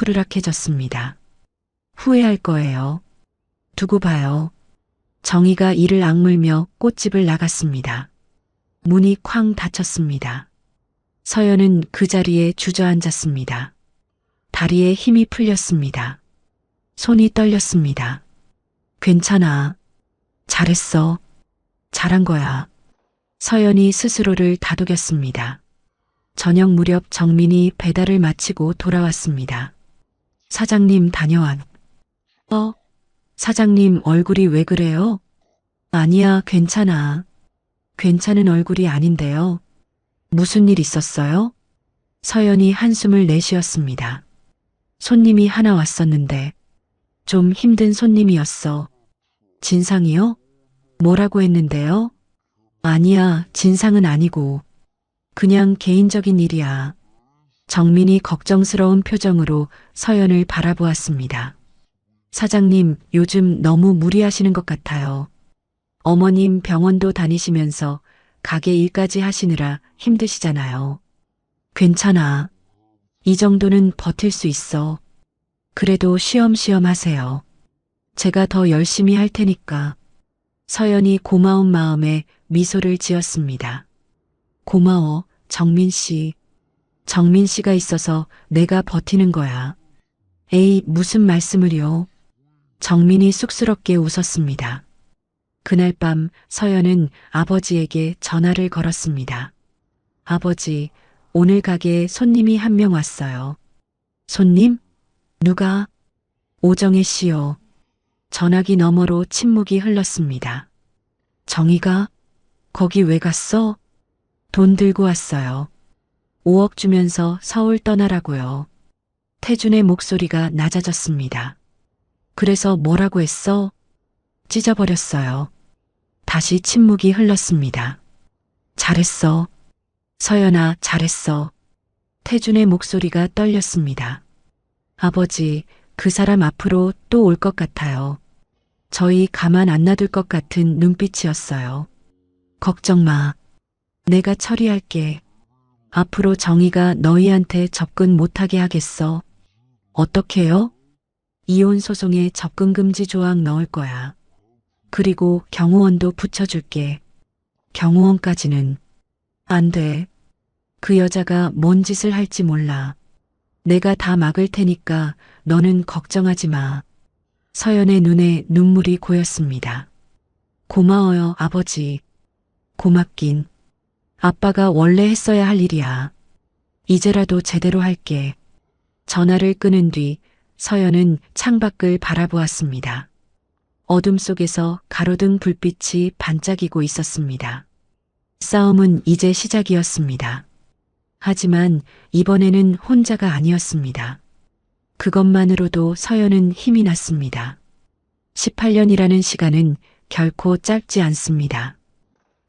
[SPEAKER 1] 불그락푸르락해졌습니다. 후회할 거예요. 두고 봐요. 정희가 이를 악물며 꽃집을 나갔습니다. 문이 쾅 닫혔습니다. 서연은 그 자리에 주저앉았습니다. 다리에 힘이 풀렸습니다. 손이 떨렸습니다. 괜찮아. 잘했어. 잘한 거야. 서연이 스스로를 다독였습니다. 저녁 무렵 정민이 배달을 마치고 돌아왔습니다. 사장님 다녀왔. 사장님 얼굴이 왜 그래요? 아니야, 괜찮아. 괜찮은 얼굴이 아닌데요. 무슨 일 있었어요? 서연이 한숨을 내쉬었습니다. 손님이 하나 왔었는데 좀 힘든 손님이었어. 진상이요? 뭐라고 했는데요? 아니야, 진상은 아니고 그냥 개인적인 일이야. 정민이 걱정스러운 표정으로 서연을 바라보았습니다. 사장님, 요즘 너무 무리하시는 것 같아요. 어머님 병원도 다니시면서 가게 일까지 하시느라 힘드시잖아요. 괜찮아. 이 정도는 버틸 수 있어. 그래도 쉬엄쉬엄 하세요. 제가 더 열심히 할 테니까. 서연이 고마운 마음에 미소를 지었습니다. 고마워, 정민 씨. 정민 씨가 있어서 내가 버티는 거야. 에이, 무슨 말씀을요. 정민이 쑥스럽게 웃었습니다. 그날 밤 서연은 아버지에게 전화를 걸었습니다. 아버지, 오늘 가게에 손님이 한 명 왔어요. 손님? 누가? 오정혜 씨요. 전화기 너머로 침묵이 흘렀습니다. 정희가? 거기 왜 갔어? 돈 들고 왔어요. 5억 주면서 서울 떠나라고요. 태준의 목소리가 낮아졌습니다. 그래서 뭐라고 했어? 찢어버렸어요. 다시 침묵이 흘렀습니다. 잘했어. 서연아, 잘했어. 태준의 목소리가 떨렸습니다. 아버지, 그 사람 앞으로 또 올 것 같아요. 저희 가만 안 놔둘 것 같은 눈빛이었어요. 걱정 마. 내가 처리할게. 앞으로 정희가 너희한테 접근 못하게 하겠어. 어떻게요? 이혼 소송에 접근 금지 조항 넣을 거야. 그리고 경호원도 붙여줄게. 경호원까지는 안 돼. 그 여자가 뭔 짓을 할지 몰라. 내가 다 막을 테니까 너는 걱정하지 마. 서연의 눈에 눈물이 고였습니다. 고마워요, 아버지. 고맙긴. 아빠가 원래 했어야 할 일이야. 이제라도 제대로 할게. 전화를 끊은 뒤 서연은 창밖을 바라보았습니다. 어둠 속에서 가로등 불빛이 반짝이고 있었습니다. 싸움은 이제 시작이었습니다. 하지만 이번에는 혼자가 아니었습니다. 그것만으로도 서연은 힘이 났습니다. 18년이라는 시간은 결코 짧지 않습니다.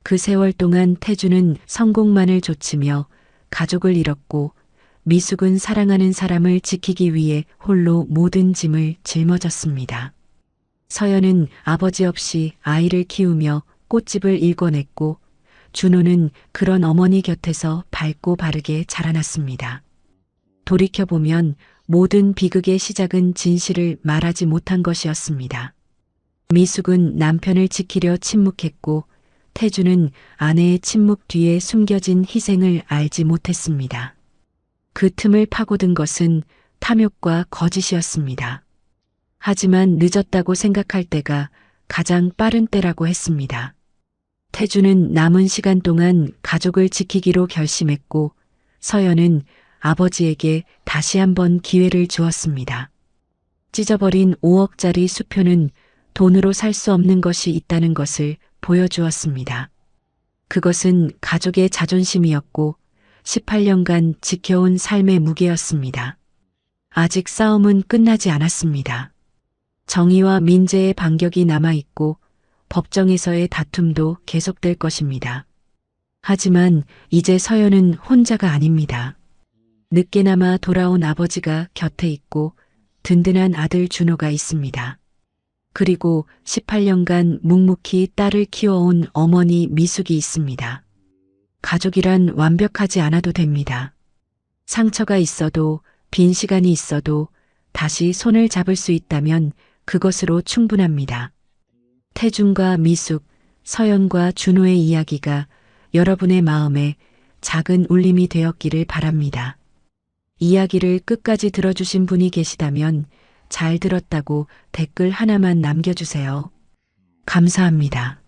[SPEAKER 1] 그 세월 동안 태주는 성공만을 좇으며 가족을 잃었고 미숙은 사랑하는 사람을 지키기 위해 홀로 모든 짐을 짊어졌습니다. 서연은 아버지 없이 아이를 키우며 꽃집을 일궈냈고 준호는 그런 어머니 곁에서 밝고 바르게 자라났습니다. 돌이켜보면 모든 비극의 시작은 진실을 말하지 못한 것이었습니다. 미숙은 남편을 지키려 침묵했고 태주는 아내의 침묵 뒤에 숨겨진 희생을 알지 못했습니다. 그 틈을 파고든 것은 탐욕과 거짓이었습니다. 하지만 늦었다고 생각할 때가 가장 빠른 때라고 했습니다. 태주는 남은 시간 동안 가족을 지키기로 결심했고 서연은 아버지에게 다시 한번 기회를 주었습니다. 찢어버린 5억짜리 수표는 돈으로 살 수 없는 것이 있다는 것을 보여주었습니다. 그것은 가족의 자존심이었고 18년간 지켜온 삶의 무게였습니다. 아직 싸움은 끝나지 않았습니다. 정의와 민재의 반격이 남아있고 법정에서의 다툼도 계속될 것입니다. 하지만 이제 서연은 혼자가 아닙니다. 늦게나마 돌아온 아버지가 곁에 있고 든든한 아들 준호가 있습니다. 그리고 18년간 묵묵히 딸을 키워온 어머니 미숙이 있습니다. 가족이란 완벽하지 않아도 됩니다. 상처가 있어도 빈 시간이 있어도 다시 손을 잡을 수 있다면 그것으로 충분합니다. 태준과 미숙, 서연과 준호의 이야기가 여러분의 마음에 작은 울림이 되었기를 바랍니다. 이야기를 끝까지 들어주신 분이 계시다면 잘 들었다고 댓글 하나만 남겨주세요. 감사합니다.